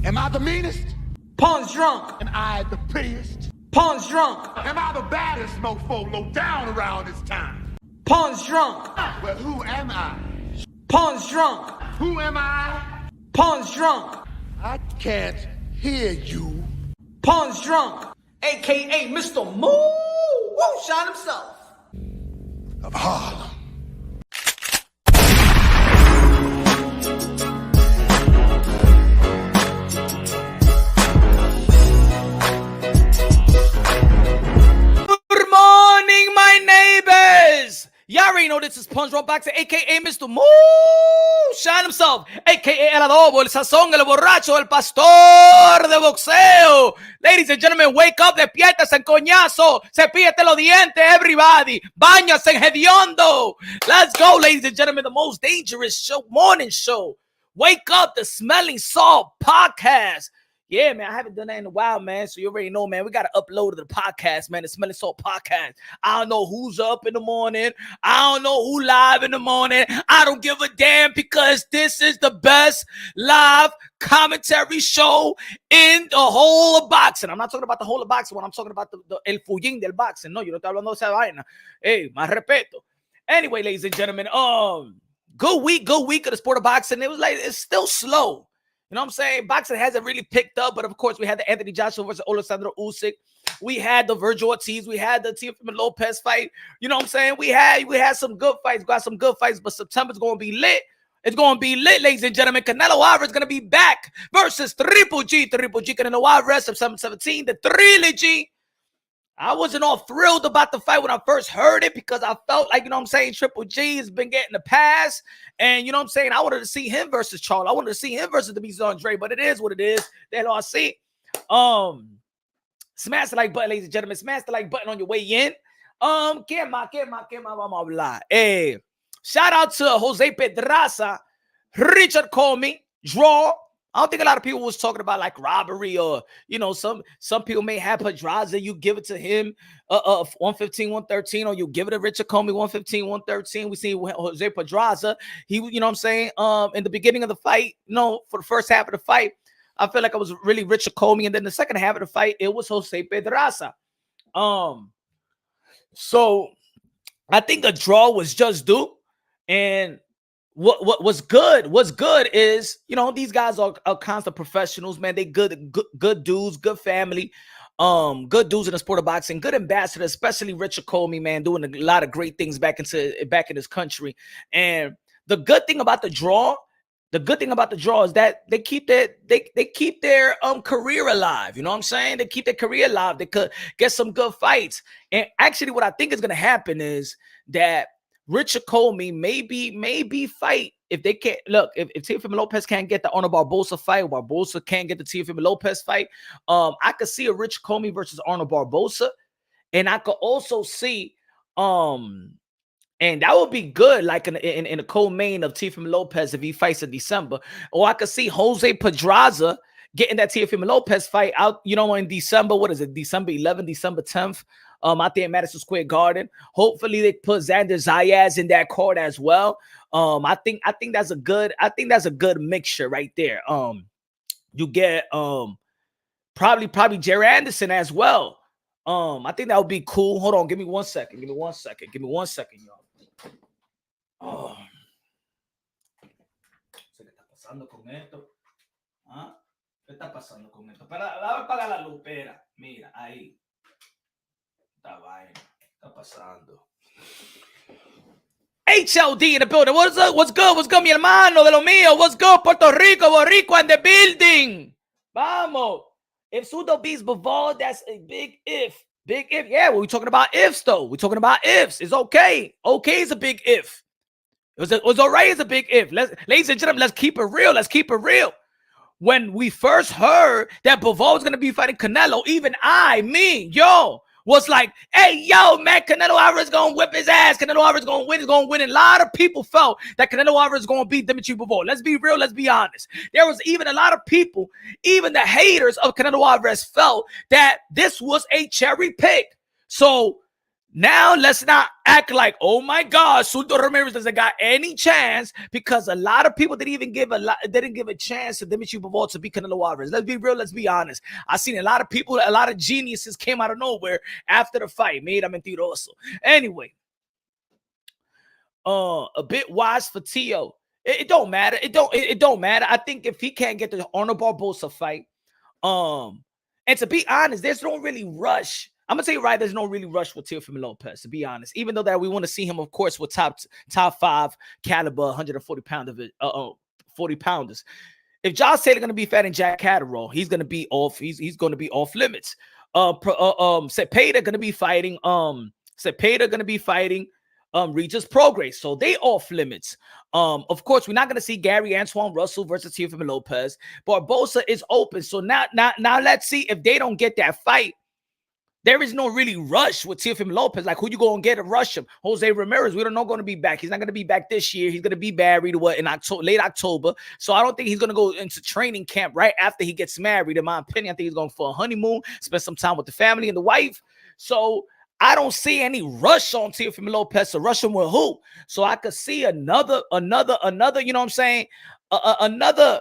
Am I the meanest? Pawn's drunk. Am I the prettiest? Pawn's drunk. Am I the baddest mofo low down around this time? Pawn's drunk. Well, who am I? Pawn's drunk. Who am I? Pawn's drunk. I can't hear you. Pawn's drunk. AKA Mr. Moo won't shine himself. Of Harlem. Good morning, my neighbors. Y'all already know this is Punch Roll Boxer, a.k.a. Mr. Moo Shine himself, a.k.a. El Adobo, el Sazón, el Borracho, el Pastor de Boxeo. Ladies and gentlemen, wake up, despiértese en coñazo, cepíllate los dientes, everybody. Bañase en hediondo. Let's go, ladies and gentlemen, the most dangerous show, morning show. Wake up, the Smelling Salt podcast. Yeah, man, I haven't done that in a while, man. So you already know, man, we got to upload to the podcast, man, the Smelling Salt podcast. I don't know who's up in the morning. I don't know who live in the morning. I don't give a damn because this is the best live commentary show in the whole of boxing. I'm not talking about the whole of boxing when I'm talking about the el fullín del boxing. No, yo no estoy hablando de esa vaina. Hey, más respeto. Anyway, ladies and gentlemen, good week of the sport of boxing. It was like, it's still slow. You know what I'm saying? Boxing hasn't really picked up, but of course, we had the Anthony Joshua versus Alexander Usyk. We had the Virgil Ortiz. We had the Teofimo Lopez fight. You know what I'm saying? We had some good fights. Got some good fights, but September's going to be lit. It's going to be lit, ladies and gentlemen. Canelo Alvarez is going to be back versus Triple G. Canelo Alvarez, September 17, the trilogy. I wasn't all thrilled about the fight when I first heard it because I felt like, you know what I'm saying, Triple G has been getting the pass. And, you know what I'm saying, I wanted to see him versus Charlo. I wanted to see him versus the Beast Andre, but it is what it is. That's all I see. Smash the like button, ladies and gentlemen. Smash the like button on your way in. Vamos a hablar. Hey, shout out to Jose Pedraza, Richard Comey, Draw. I don't think a lot of people was talking about like robbery or, you know, some people may have Pedraza. You give it to him 115, 113, or you give it to Richard Comey 115, 113. We see Jose Pedraza. He, you know what I'm saying? In the beginning of the fight, you know, for the first half of the fight, I feel like it was really Richard Comey. And then the second half of the fight, it was Jose Pedraza. So I think a draw was just due. And what's good is, you know, these guys are constant professionals, man. They good dudes, good family, good dudes in the sport of boxing, good ambassadors, especially Richard Comey, man, doing a lot of great things back in his country. And the good thing about the draw is that they keep their career alive. You know what I'm saying? They keep their career alive. They could get some good fights. And actually, what I think is going to happen is that Richard Comey maybe fight if they can't look. If Teofimo Lopez can't get the Arnold Barboza fight, Barboza can't get the Teofimo Lopez fight. I could see a Richard Comey versus Arnold Barboza, and I could also see and that would be good, like in a co-main of Teofimo Lopez if he fights in December, or I could see Jose Pedraza getting that Teofimo Lopez fight out, you know, in December. What is it? December 11th, December 10th. Out there in Madison Square Garden. Hopefully they put Xander Zayas in that card as well. I think that's a good mixture right there. You get probably Jerry Anderson as well. I think that would be cool. Hold on, give me one second, y'all. Oh. ¿Qué está pasando con esto? ¿Ah? ¿Qué está pasando con esto? Apaga la luz, espera. Mira, ahí. Esta vaina está pasando. HLD in the building. What's up? What's good, mi hermano de lo mío? What's good, Puerto Rico? Boricua in the building. Vamos. If Zurdo beats Bivol, that's a big if. Big if. Yeah, well, we're talking about ifs, though. We're talking about ifs. It's okay. Okay is a big if. It was all right as a big if. Ladies and gentlemen, let's keep it real. When we first heard that Bivol was going to be fighting Canelo, even was like, hey, yo, man, Canelo Alvarez is going to whip his ass. Canelo Alvarez is going to win. He's going to win. And a lot of people felt that Canelo Alvarez is going to beat Dimitri Bivol. Let's be real. Let's be honest. There was even a lot of people, even the haters of Canelo Alvarez, felt that this was a cherry pick. So Now let's not act like, oh my God, Zurdo Ramirez doesn't got any chance, because a lot of people didn't give a chance to Teofimo Lopez to beat Canelo Alvarez. Let's be real, let's be honest. I've seen a lot of people, a lot of geniuses came out of nowhere after the fight. Mira mentiroso. Anyway, a bit wise for Tio. It don't matter. It don't matter. I think if he can't get the Arnold Barbosa fight, and to be honest, there's no really rush. I'm gonna tell you right, there's no really rush with Teofimo Lopez, to be honest. Even though that we want to see him, of course, with top 5 caliber 140 40 pounders. If Josh Taylor gonna be fighting Jack Catterall, he's gonna be off. He's gonna be off limits. Cepeda gonna be fighting. Regis Prograis, so they off limits. Of course, we're not gonna see Gary Antoine Russell versus Teofimo Lopez. Barbosa is open, so now let's see if they don't get that fight. There is no really rush with Teofimo Lopez. Like, who you going to get to rush him? Jose Ramirez, we don't know going to be back. He's not going to be back this year. He's going to be married in late October. So I don't think he's going to go into training camp right after he gets married. In my opinion, I think he's going for a honeymoon, spend some time with the family and the wife. So I don't see any rush on Teofimo Lopez to rush him with who. So I could see another, you know what I'm saying? Another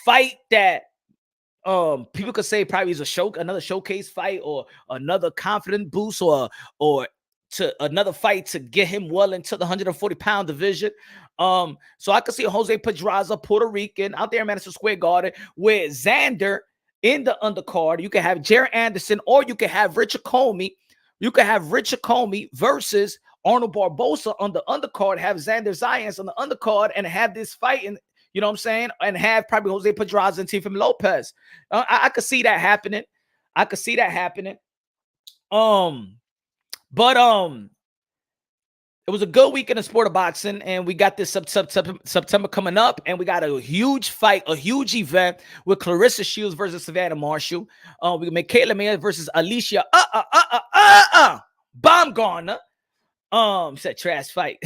fight that people could say probably is another showcase fight, or another confident boost, or to another fight to get him well into the 140-pound division. So I could see Jose Pedraza, Puerto Rican, out there in Madison Square Garden with Xander in the undercard. You can have Jared Anderson, or you can have Richard Comey. You can have Richard Comey versus Arnold Barbosa on the undercard, have Xander Zayas on the undercard, and have this fight in, you know what I'm saying? And have probably Jose Pedraza and Teofimo Lopez. I could see that happening. But it was a good week in the sport of boxing, and we got this September coming up, and we got a huge fight, a huge event with Clarissa Shields versus Savannah Marshall. We can make Caitlin Mayer versus Alicia Baumgartner. Said trash fight.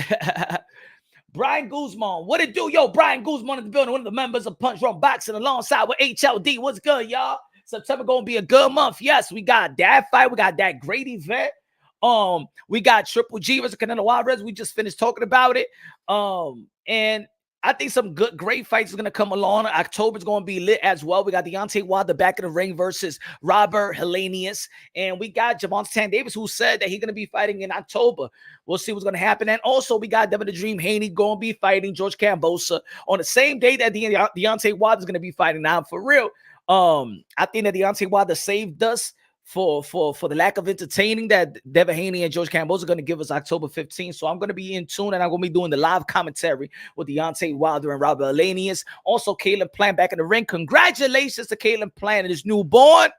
Brian Guzman, what it do? Yo, Brian Guzman in the building, one of the members of Punch Drunk Boxing, alongside with HLD. What's good, y'all? September gonna be a good month. Yes, we got that fight. We got that great event. We got Triple G versus Canelo Alvarez. We just finished talking about it. And I think some great fights are going to come along. October's going to be lit as well. We got Deontay Wilder back in the ring versus Robert Helenius. And we got Javon Tan Davis, who said that he's going to be fighting in October. We'll see what's going to happen. And also, we got Devin the Dream Haney going to be fighting George Kambosos on the same day that Deontay Wilder is going to be fighting. Now, for real, I think that Deontay Wilder saved us for the lack of entertaining that Devin Haney and George Kambosos are going to give us October 15th. So I'm going to be in tune, and I'm going to be doing the live commentary with Deontay Wilder and Robert Helenius. Also, Caleb Plant back in the ring. Congratulations to Caleb Plant and his newborn.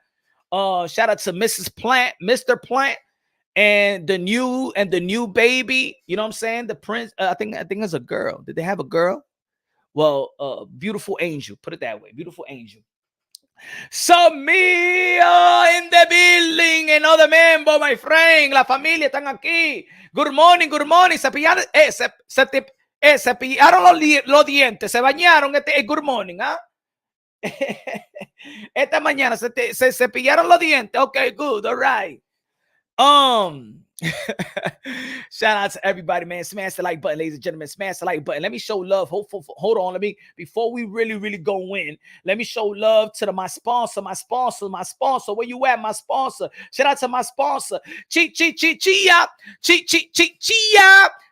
Shout out to Mrs. Plant, Mr. Plant, and the new baby. You know what I'm saying? The prince. I think it's a girl. Did they have a girl? Well, beautiful angel. Put it that way. Beautiful angel. Samia in the building, another member, my friend, la familia están aquí. Good morning. Cepillaron, cepillaron los dientes, se bañaron. Good morning, ¿ah? Esta mañana se cepillaron los dientes. Okay, good, all right. Shout out to everybody, man. Smash the like button, ladies and gentlemen. Smash the like button. Let me show love. Hold on. Before we really go in, let me show love to my sponsor. Where you at, my sponsor? Shout out to my sponsor. Chia.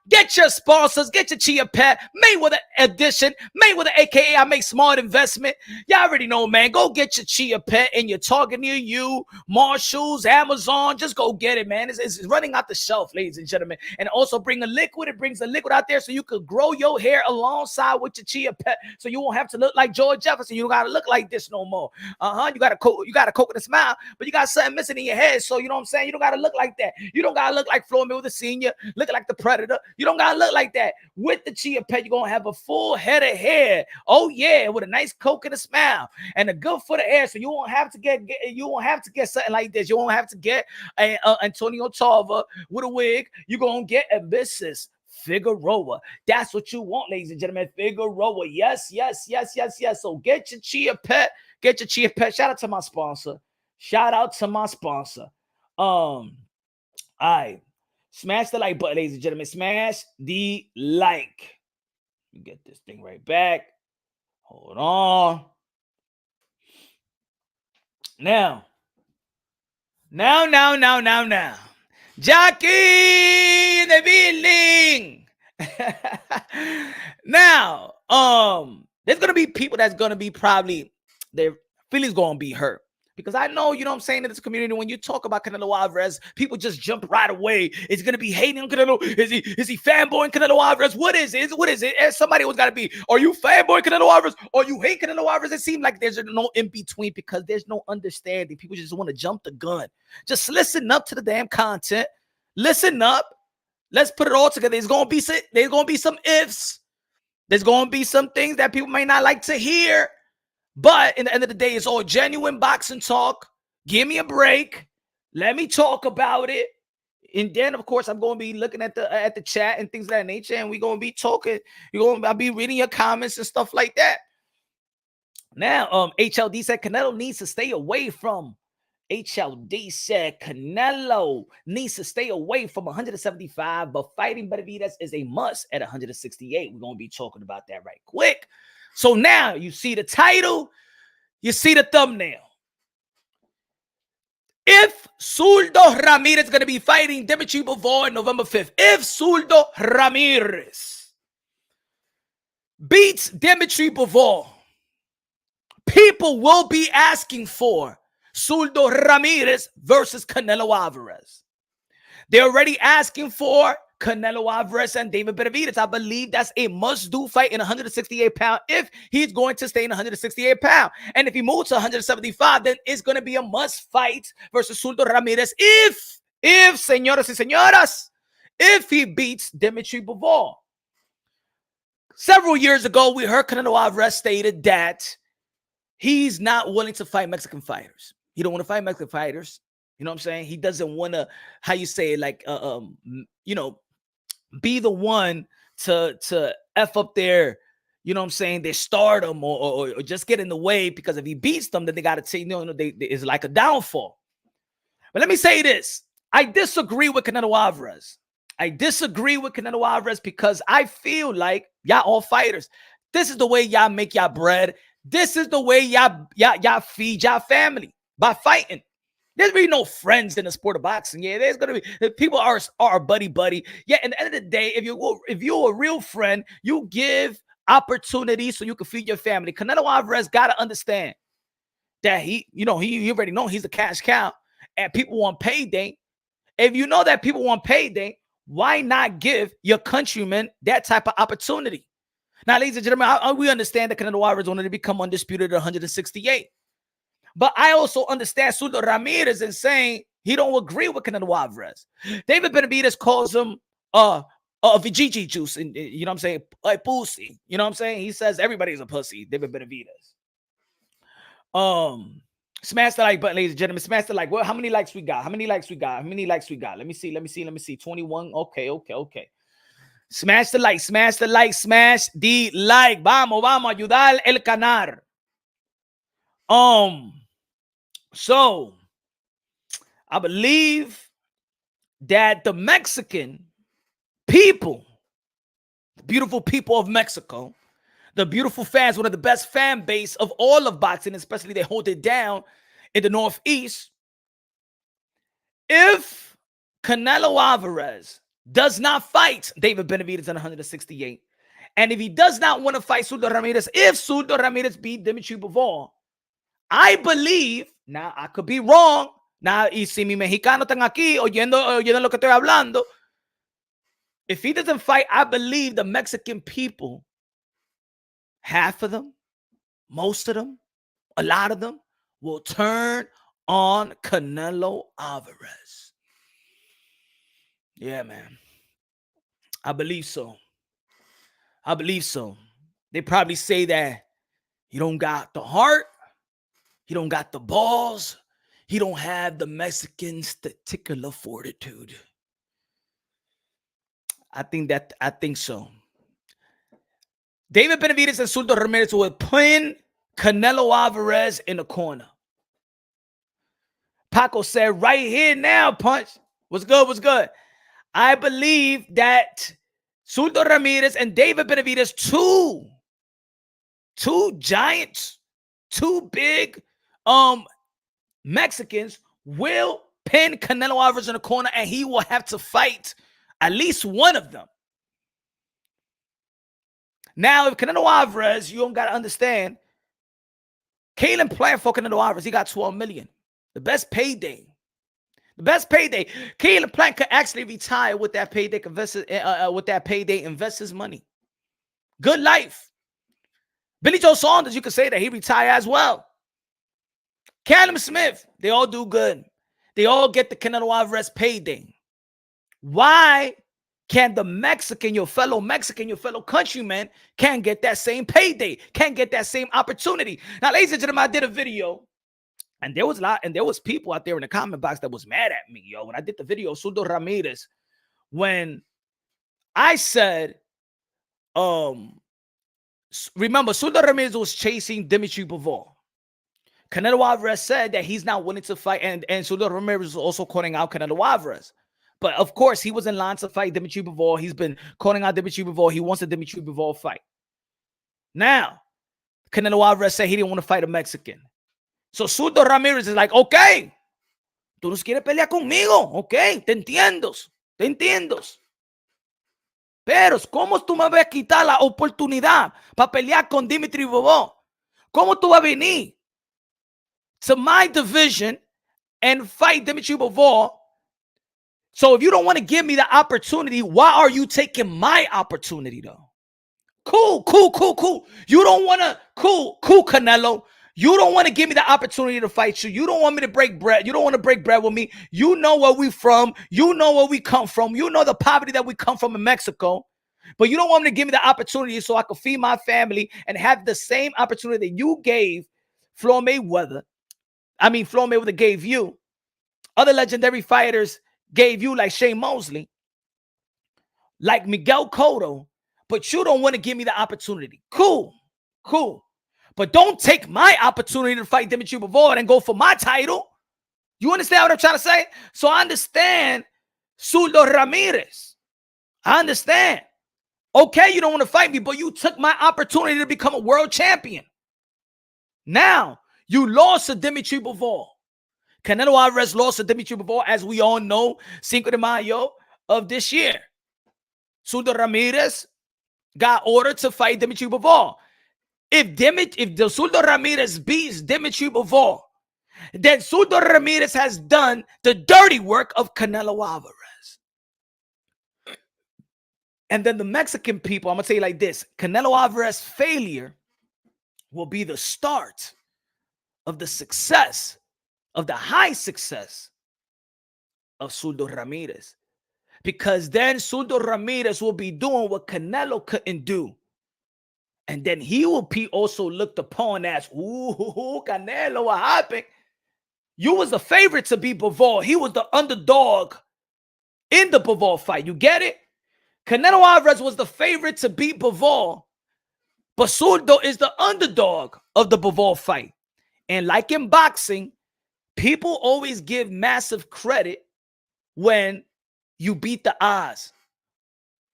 Get your sponsors, get your Chia Pet, Mayweather Edition, Mayweather, aka I Make Smart Investment. Y'all already know, man. Go get your Chia Pet in your Target near you, Marshalls, Amazon. Just go get it, man. It's running out the shelf, ladies and gentlemen. And also bring a liquid. It brings a liquid out there so you could grow your hair alongside with your Chia Pet, so you won't have to look like George Jefferson. You don't gotta look like this no more. You got a coconut smile, but you got something missing in your head. So you know what I'm saying? You don't gotta look like that. You don't gotta look like Floyd Mayweather Sr., looking like the Predator. You don't gotta look like that. With the Chia Pet, you're gonna have a full head of hair. Oh yeah, with a nice coconut smile and a good foot of hair. So you won't have to get something like this. You won't have to get Antonio Tarver with a wig. You're gonna get a Mrs. Figueroa. That's what you want, ladies and gentlemen. Figueroa. Yes. So get your Chia Pet. Get your Chia Pet. Shout out to my sponsor. All right. Smash the like button, ladies and gentlemen. Smash the like. Get this thing right back. Hold on. Now. Jackie in the building. Now, there's gonna be people that's gonna be probably their feelings gonna be hurt. Because I know, you know what I'm saying, in this community, when you talk about Canelo Alvarez, people just jump right away. Is he gonna be hating on Canelo? Is he fanboying Canelo Alvarez? What is it? What is it? And somebody was gotta be, are you fanboying Canelo Alvarez? Or you hate Canelo Alvarez? It seems like there's no in between because there's no understanding. People just want to jump the gun. Just listen up to the damn content. Listen up. Let's put it all together. There's gonna be some ifs. There's gonna be some things that people may not like to hear. But in the end of the day, it's all genuine boxing talk. Give me a break. Let me talk about it. And then, of course, I'm going to be looking at the chat and things of that nature. And we're going to be talking. I'll be reading your comments and stuff like that. Now, HLD said Canelo needs to stay away from. HLD said Canelo needs to stay away from 175, but fighting Benavidez is a must at 168. We're going to be talking about that right quick. So now you see the title, you see the thumbnail. If Zurdo Ramirez is going to be fighting Dimitri Bivol on November 5th, if Zurdo Ramirez beats Dimitri Bivol, people will be asking for Zurdo Ramirez versus Canelo Alvarez. They're already asking for Canelo Alvarez and David Benavidez. I believe that's a must-do fight in 168 pound if he's going to stay in 168 pound. And if he moves to 175, then it's going to be a must fight versus Zurdo Ramirez if, señoras y señoras, if he beats Dimitri Bivol. Several years ago, we heard Canelo Alvarez stated that he's not willing to fight Mexican fighters. He don't want to fight Mexican fighters. You know what I'm saying? He doesn't want to, how you say it, like, you know, be the one to F up their, you know what I'm saying, their stardom or just get in the way, because if he beats them, then they got to say, no, it's like a downfall. But let me say this. I disagree with Canelo Alvarez. I disagree with Canelo Alvarez because I feel like y'all all fighters. This is the way y'all make y'all bread. This is the way y'all feed y'all family, by fighting. There's really no friends in the sport of boxing. Yeah, there's gonna be people are buddy. Yeah, at the end of the day, if you're a real friend, you give opportunities so you can feed your family. Canelo Alvarez gotta understand that he already know he's a cash cow and people want payday. If you know that people want payday, why not give your countrymen that type of opportunity? Now, ladies and gentlemen, we understand that Canelo Alvarez wanted to become undisputed at 168. But I also understand Zurdo Ramirez in saying he don't agree with Canelo Alvarez. David Benavidez calls him Vijiji juice, and you know what I'm saying, like pussy. You know what I'm saying? He says everybody's a pussy. David Benavidez. Smash the like button, ladies and gentlemen. Smash the like. Well, how many likes we got? How many likes we got? Let me see. 21. Okay. Smash the like. Smash the like. Vamos ayudar el canal. So I believe that the Mexican people, the beautiful people of Mexico, the beautiful fans, one of the best fan base of all of boxing, especially they hold it down in the Northeast. If Canelo Alvarez does not fight David Benavidez at 168, and if he does not want to fight Zurdo Ramirez, if Zurdo Ramirez beat Dimitri Bivol, I believe, now I could be wrong, now y si mi mexicano están aquí oyendo lo que estoy hablando, if he doesn't fight, I believe the Mexican people, half of them, most of them, a lot of them, will turn on Canelo Alvarez. Yeah, man. I believe so. They probably say that he don't got the heart, he don't got the balls, he don't have the Mexican testicular fortitude. I think so. David Benavidez and Zurdo Ramirez will pin Canelo Alvarez in the corner. Paco said, right here now, Punch. What's good? I believe that Zurdo Ramirez and David Benavidez, two giants, two big Mexicans, will pin Canelo Alvarez in the corner, and he will have to fight at least one of them. Now, if Canelo Alvarez, you don't got to understand, Kalen playing for Canelo Alvarez, he got $12 million. The best payday. The best payday. Kalen Plant could actually retire with that payday, invest his money. Good life. Billy Joe Saunders, you could say that he retired as well. Callum Smith, they all do good. They all get the Canelo Alvarez payday. Why can't the Mexican, your fellow countryman, can't get that same payday, can't get that same opportunity? Now, ladies and gentlemen, I did a video, and there was people out there in the comment box that was mad at me, yo. When I did the video, Zurdo Ramirez, when I said, remember, Zurdo Ramirez was chasing Dimitri Bivol. Canelo Alvarez said that he's not willing to fight, and Zurdo Ramirez was also calling out Canelo Alvarez. But of course, he was in line to fight Dimitri Bivol. He's been calling out Dimitri Bivol. He wants a Dimitri Bivol fight. Now, Canelo Alvarez said he didn't want to fight a Mexican. So Zurdo Ramirez is like, okay, tú no quieres pelear conmigo, okay, te entiendo. Pero, ¿cómo tú me vas a quitar la oportunidad para pelear con Dimitri Bivol? ¿Cómo tú vas a venir to my division and fight Dimitri Bivol? So if you don't want to give me the opportunity, why are you taking my opportunity, though? Cool. You don't want to, cool, Canelo. You don't want to give me the opportunity to fight you. You don't want me to break bread. You don't want to break bread with me. You know where we from. You know where we come from. You know the poverty that we come from in Mexico. But you don't want me to give me the opportunity so I can feed my family and have the same opportunity that you gave Floyd Mayweather. Floyd Mayweather gave you. Other legendary fighters gave you, like Shane Mosley, like Miguel Cotto. But you don't want to give me the opportunity. Cool. But don't take my opportunity to fight Dimitri Bivol and go for my title. You understand what I'm trying to say? So I understand Zurdo Ramirez. I understand. Okay, you don't want to fight me, but you took my opportunity to become a world champion. Now, you lost to Dimitri Bivol. Canelo Alvarez lost to Dimitri Bivol, as we all know, Cinco de Mayo of this year. Zurdo Ramirez got ordered to fight Dimitri Bivol. If the Zurdo Ramirez beats Dimitri Bivol, then Zurdo Ramirez has done the dirty work of Canelo Alvarez. And then the Mexican people, I'm going to say it like this. Canelo Alvarez's failure will be the start of the success, of the high success of Zurdo Ramirez. Because then Zurdo Ramirez will be doing what Canelo couldn't do. And then he will be also looked upon as, ooh, Canelo, what happened? You was the favorite to beat Bivol. He was the underdog in the Bivol fight. You get it? Canelo Alvarez was the favorite to beat Bivol, but Zurdo is the underdog of the Bivol fight. And like in boxing, people always give massive credit when you beat the odds,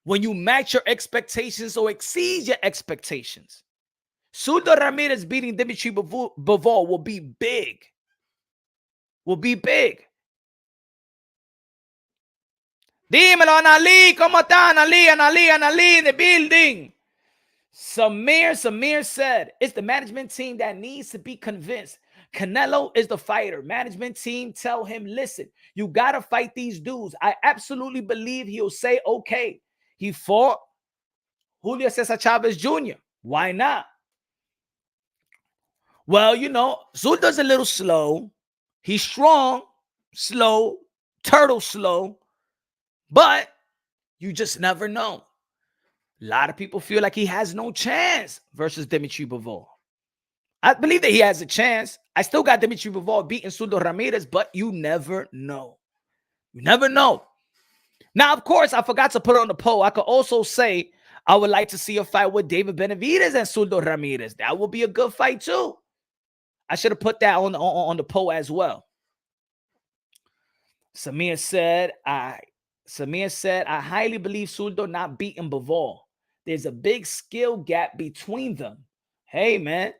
when you match your expectations or exceed your expectations. Zurdo Ramirez beating Dimitri Bivol will be big. Dímelo, Anali, ¿cómo está? Anali in the building. Samir said, it's the management team that needs to be convinced. Canelo is the fighter. Management team tell him, listen, you got to fight these dudes. I absolutely believe he'll say, okay. He fought Julio Cesar Chavez Jr. Why not? Well, Zurdo's a little slow. He's strong, slow, turtle slow. But you just never know. A lot of people feel like he has no chance versus Dimitri Bivol. I believe that he has a chance. I still got Dimitri Bivol beating Zurdo Ramirez, but you never know. You never know. Now, of course, I forgot to put it on the poll. I could also say I would like to see a fight with David Benavidez and Zurdo Ramirez. That would be a good fight too. I should have put that on the poll as well. Samir said, Samir said, I highly believe Zurdo not beating Bivol. There's a big skill gap between them. Hey, man,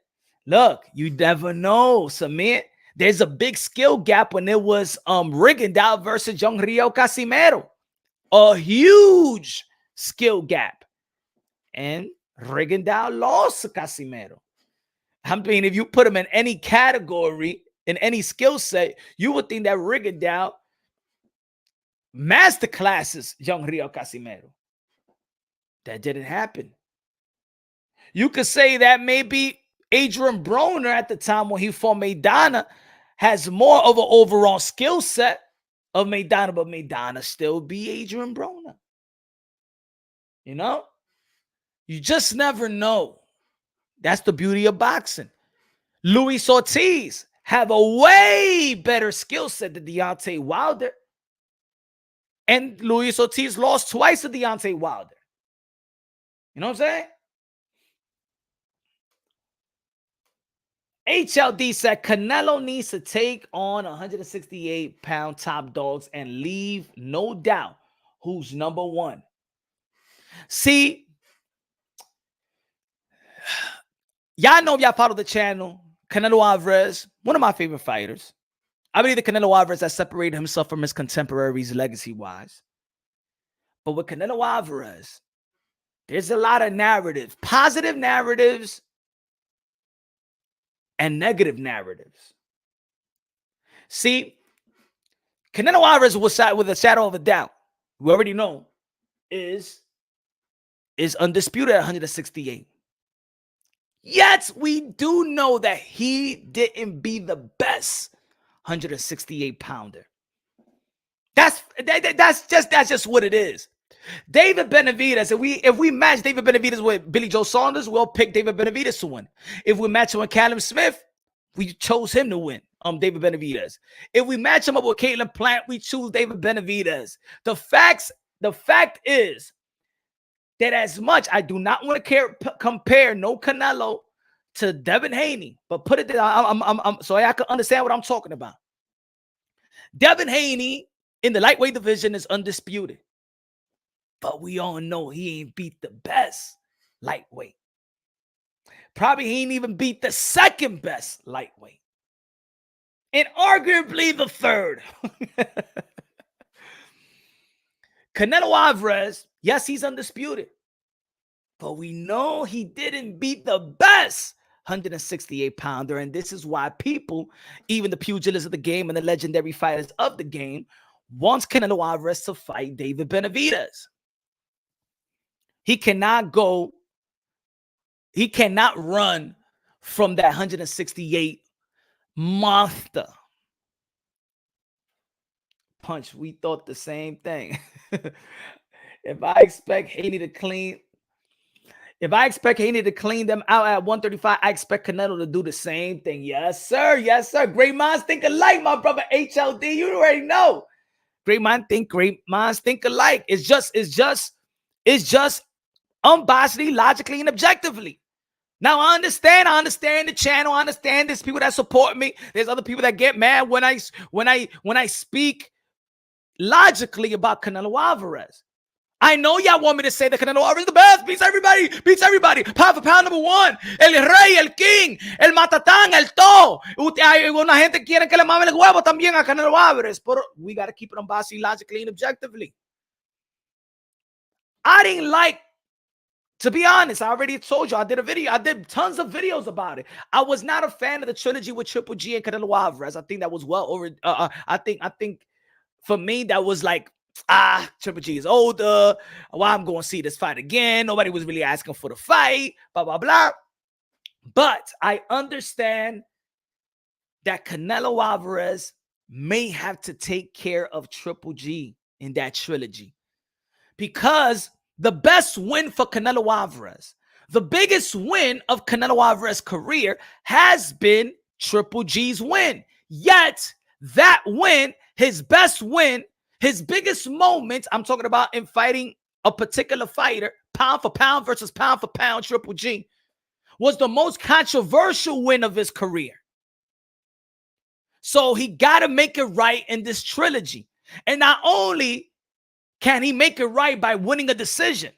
look, you never know, Samir. There's a big skill gap when it was Rigondeaux versus Young Rio Casimero. A huge skill gap. And Rigondeaux lost to Casimero. I mean, if you put him in any category, in any skill set, you would think that Rigondeaux master classes Young Rio Casimero. That didn't happen. You could say that maybe Adrian Broner at the time when he fought Maidana has more of an overall skill set of Maidana, but Maidana still be Adrian Broner. You know? You just never know. That's the beauty of boxing. Luis Ortiz have a way better skill set than Deontay Wilder. And Luis Ortiz lost twice to Deontay Wilder. You know what I'm saying? HLD said Canelo needs to take on 168-pound top dogs and leave no doubt who's number one. See, y'all know if y'all follow the channel, Canelo Alvarez, one of my favorite fighters. I believe the Canelo Alvarez has separated himself from his contemporaries legacy-wise. But with Canelo Alvarez, there's a lot of narratives, positive narratives and negative narratives. See, Canelo Alvarez was with a shadow of a doubt. We already know is undisputed at 168. Yet we do know that he didn't be the best 168-pounder. That's just what it is. David Benavidez, if we match David Benavidez with Billy Joe Saunders, we'll pick David Benavidez to win. If we match him with Callum Smith, we chose him to win. David Benavidez. If we match him up with Caitlin Plant, we choose David Benavidez. The fact is that as much I do not want to compare no Canelo to Devin Haney, but put it there, so I can understand what I'm talking about. Devin Haney in the lightweight division is undisputed, but we all know he ain't beat the best lightweight. Probably he ain't even beat the second best lightweight, and arguably the third. Canelo Alvarez, yes, he's undisputed, but we know he didn't beat the best 168-pounder, and this is why people, even the pugilists of the game and the legendary fighters of the game, wants Canelo Alvarez to fight David Benavidez. He cannot run from that 168 monster. Punch, we thought the same thing. If I expect Haney to clean them out at 135, I expect Canelo to do the same thing. Yes, sir. Yes, sir. Great minds think alike, my brother HLD. You already know. Great minds think alike. It's just unbiasedly, logically, and objectively. Now, I understand the channel. I understand there's people that support me. There's other people that get mad when I speak logically about Canelo Alvarez. I know y'all want me to say that Canelo Alvarez is the best, beats everybody, pound for pound number one, el rey, el king, el matatán, el todo. Hay una gente quiere que le mame el huevo también a Canelo Alvarez, but we got to keep it unbiased, logically, and objectively. I didn't like, to be honest, I already told you, I did tons of videos about it. I was not a fan of the trilogy with Triple G and Canelo Alvarez. I think that was well over, I think for me, that was like, Triple G is older. Well, I'm going to see this fight again. Nobody was really asking for the fight, blah, blah, blah. But I understand that Canelo Alvarez may have to take care of Triple G in that trilogy. Because the best win for Canelo Alvarez, the biggest win of Canelo Alvarez's career has been Triple G's win. Yet, that win, his best win, his biggest moment, I'm talking about in fighting a particular fighter, pound for pound versus pound for pound, Triple G, was the most controversial win of his career. So he got to make it right in this trilogy. And not only Can he make it right by winning a decision?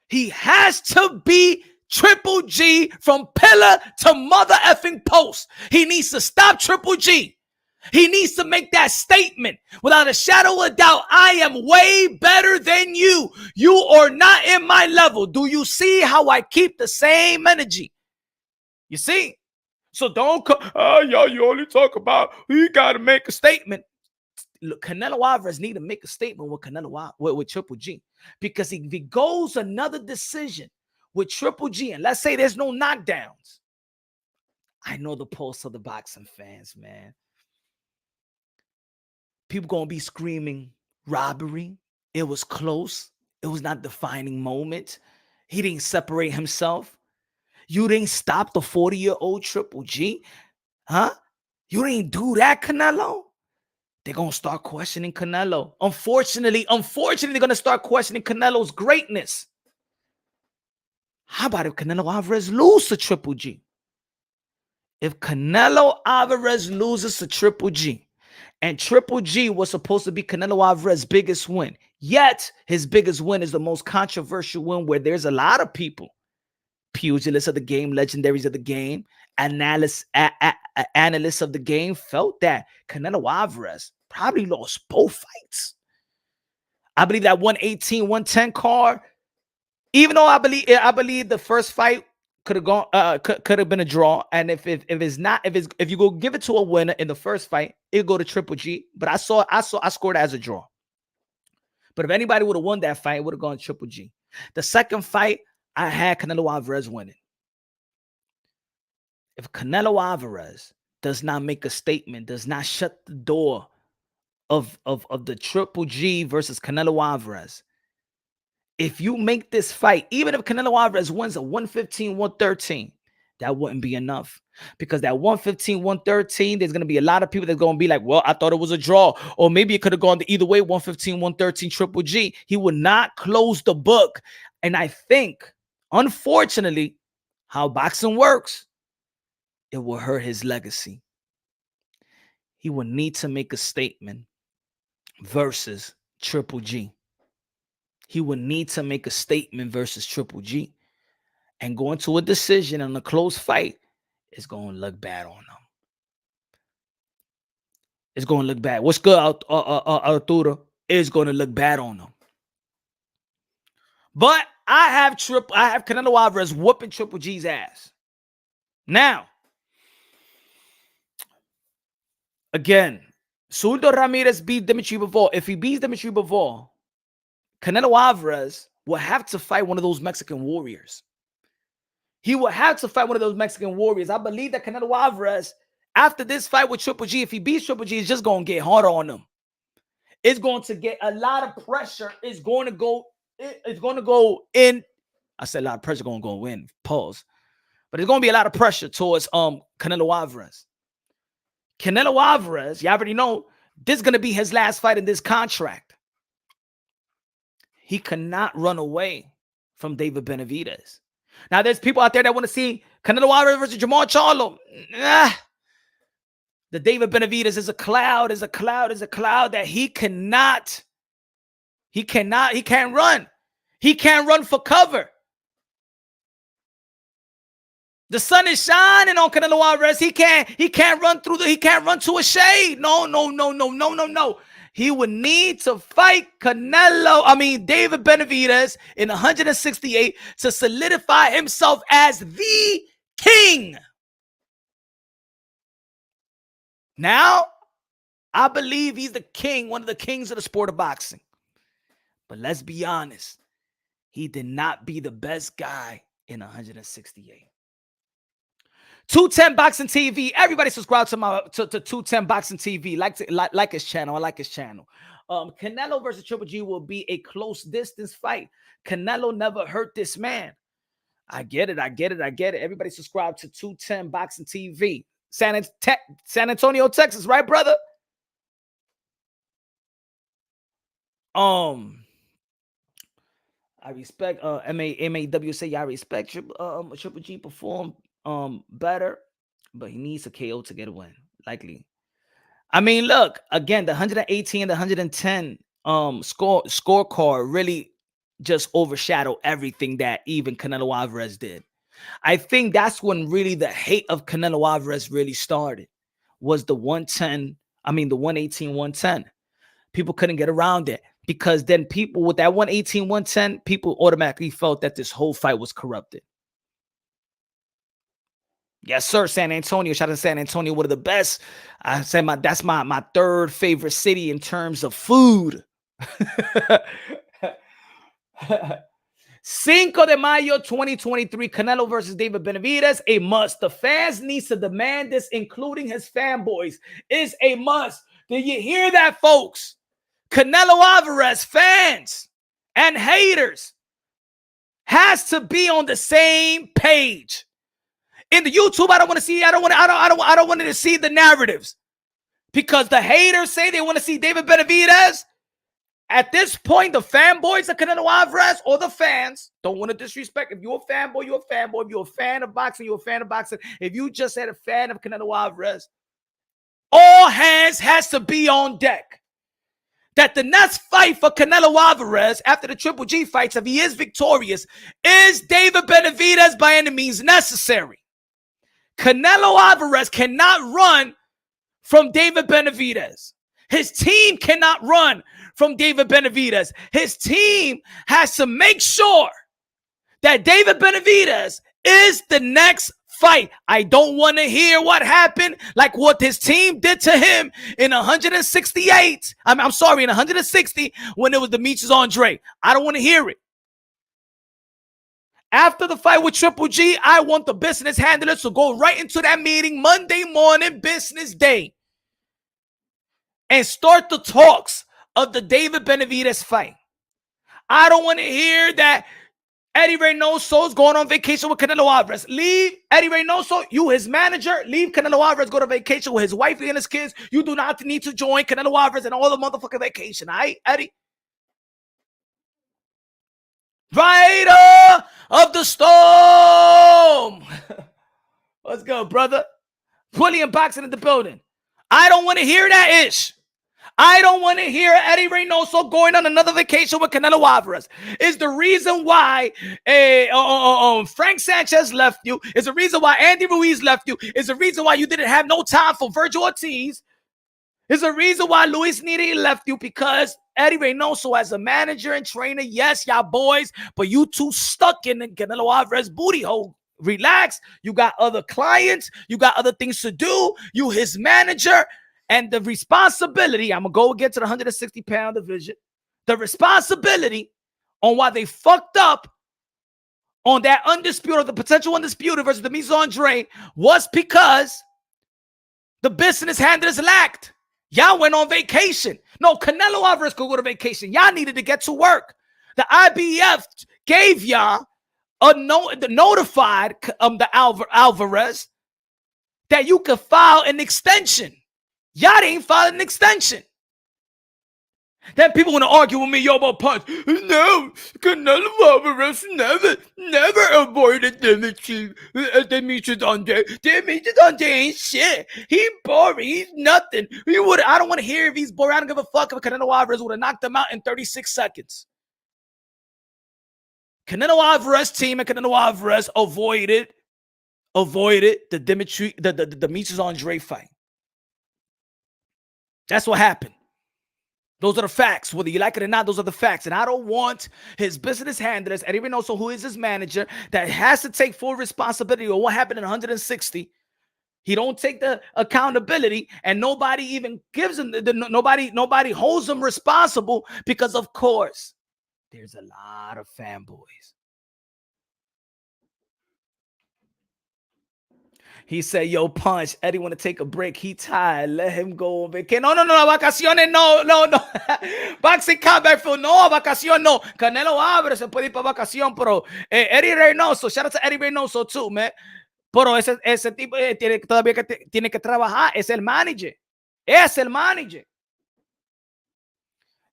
He has to be Triple G from pillar to mother effing post. He needs to stop Triple G. He needs to make that statement without a shadow of doubt. I am way better than you. You are not in my level. Do you see how I keep the same energy? You see? So don't, you only talk about, you got to make a statement. Look, Canelo Alvarez need to make a statement with with Triple G, because if he goes another decision with Triple G, and let's say there's no knockdowns, I know the pulse of the boxing fans, man. People gonna be screaming robbery. It was close. It was not defining moment. He didn't separate himself. You didn't stop the 40-year-old Triple G, huh? You didn't do that, Canelo. They're going to start questioning Canelo. Unfortunately, they're going to start questioning Canelo's greatness. How about if Canelo Alvarez loses to Triple G? If Canelo Alvarez loses to Triple G, and Triple G was supposed to be Canelo Alvarez's biggest win, yet his biggest win is the most controversial win where there's a lot of people, pugilists of the game, legendaries of the game, analysts of the game, felt that Canelo Alvarez probably lost both fights. I believe that 118, 110 card, even though I believe the first fight could have gone, could have been a draw. And if you go give it to a winner in the first fight, it'll go to Triple G. But I scored it as a draw. But if anybody would have won that fight, it would have gone to Triple G. The second fight, I had Canelo Alvarez winning. If Canelo Alvarez does not make a statement, does not shut the door of the Triple G versus Canelo Alvarez, if you make this fight, even if Canelo Alvarez wins a 115, 113, that wouldn't be enough. Because that 115, 113, there's going to be a lot of people that's going to be like, well, I thought it was a draw. Or maybe it could have gone the either way, 115, 113, Triple G. He would not close the book. And I think, unfortunately, how boxing works, it will hurt his legacy. He will need to make a statement versus Triple G. He would need to make a statement versus Triple G. And going to a decision on a close fight is going to look bad on him. It's going to look bad. What's good, Arturo? It's going to look bad on him. But I have Canelo Alvarez whooping Triple G's ass. Now, again, Zurdo Ramirez beat Dimitri Bivol. If he beats Dimitri Bivol, Canelo Alvarez will have to fight one of those Mexican warriors. He will have to fight one of those Mexican warriors. I believe that Canelo Alvarez, after this fight with Triple G, if he beats Triple G, it's just going to get harder on him. It's going to get a lot of pressure. It's going to go in. I said a lot of pressure going to go in. Pause. But there's going to be a lot of pressure towards Canelo Alvarez. Canelo Alvarez, you already know, this is going to be his last fight in this contract. He cannot run away from David Benavidez. Now, there's people out there that want to see Canelo Alvarez versus Jamal Charlo. The David Benavidez is a cloud that he can't run. He can't run for cover. The sun is shining on Canelo Alvarez. He can't run to a shade. No. He would need to fight David Benavidez in 168 to solidify himself as the king. Now, I believe he's the king, one of the kings of the sport of boxing. But let's be honest, he did not be the best guy in 168. 210 Boxing TV. Everybody subscribe to 210 Boxing TV. Like his channel. I like his channel. Canelo versus Triple G will be a close distance fight. Canelo never hurt this man. I get it. Everybody subscribe to 210 Boxing TV. San Antonio, Texas, right, brother? I respect MAW say I respect Triple G perform better, but he needs a KO to get a win. Likely. I mean, look, again, the 118 and the 110 scorecard really just overshadowed everything that even Canelo Alvarez did. I think that's when really the hate of Canelo Alvarez really started, was the 118, 110. People couldn't get around it because then people with that 118, 110, people automatically felt that this whole fight was corrupted. Yes, sir. San Antonio. Shout out to San Antonio. One of the best. I said that's my third favorite city in terms of food. 5 de Mayo 2023, Canelo versus David Benavidez, a must. The fans need to demand this, including his fanboys. Is a must. Did you hear that, folks? Canelo Alvarez fans and haters has to be on the same page. In the YouTube, I don't want to see the narratives, because the haters say they want to see David Benavidez. At this point, the fanboys of Canelo Alvarez, or the fans, don't want to disrespect. If you're a fanboy, you're a fanboy. If you're a fan of boxing, you're a fan of boxing. If you just had a fan of Canelo Alvarez, all hands has to be on deck. That the next fight for Canelo Alvarez, after the Triple G fights, if he is victorious, is David Benavidez by any means necessary. Canelo Alvarez cannot run from David Benavidez. His team cannot run from David Benavidez. His team has to make sure that David Benavidez is the next fight. I don't want to hear what happened, like what his team did to him in 168. In 160 when it was Demetrius Andre. I don't want to hear it. After the fight with Triple G, I want the business handlers to go right into that meeting Monday morning, business day, and start the talks of the David Benavidez fight. I don't want to hear that Eddie Reynoso is going on vacation with Canelo Alvarez. Leave Eddie Reynoso, you his manager. Leave Canelo Alvarez go to vacation with his wife and his kids. You do not need to join Canelo Alvarez and all the motherfucking vacation. All right, Eddie? Rider of the storm. Let's go, brother. William Boxing in the building. I don't want to hear that ish. I don't want to hear Eddie Reynoso going on another vacation with Canelo Alvarez. Is the reason why Frank Sanchez left you. Is the reason why Andy Ruiz left you. Is the reason why you didn't have no time for Virgil Ortiz. Is the reason why Luis Neri left you, because Eddie Reynoso as a manager and trainer, yes, y'all boys, but you two stuck in the Canelo Alvarez booty hole. Relax. You got other clients. You got other things to do. You his manager. And the responsibility, I'm going to go again to the 160-pound division. The responsibility on why they fucked up on that undisputed, the potential undisputed versus the Demetrius Andre, was because the business handlers lacked. Y'all went on vacation. No, Canelo Alvarez could go to vacation. Y'all needed to get to work. The IBF gave y'all notified the Alvarez that you could file an extension. Y'all didn't file an extension. Then people want to argue with me, yo, about Punch. No, Canelo Alvarez never avoided Demetrius Andre. Demetrius Andre ain't shit. He boring. He's nothing. I don't want to hear if he's boring. I don't give a fuck if Canelo Alvarez would have knocked him out in 36 seconds. Canelo Alvarez team and Canelo Alvarez avoided the Demetrius Andre fight. That's what happened. Those are the facts. Whether you like it or not, those are the facts. And I don't want his business handlers, and even also who is his manager, that has to take full responsibility of what happened in 160. He don't take the accountability, and nobody even gives him nobody holds him responsible, because of course there's a lot of fanboys. He said, yo, Punch, Eddie want to take a break. He tired. Let him go on vacation. No, vacaciones, no. Boxing comeback for no, vacación, no. Canelo Alvarez se puede ir para vacación, pero Eddie Reynoso, shout out to Eddie Reynoso too, man. Pero ese tipo tiene que trabajar. Es el manager.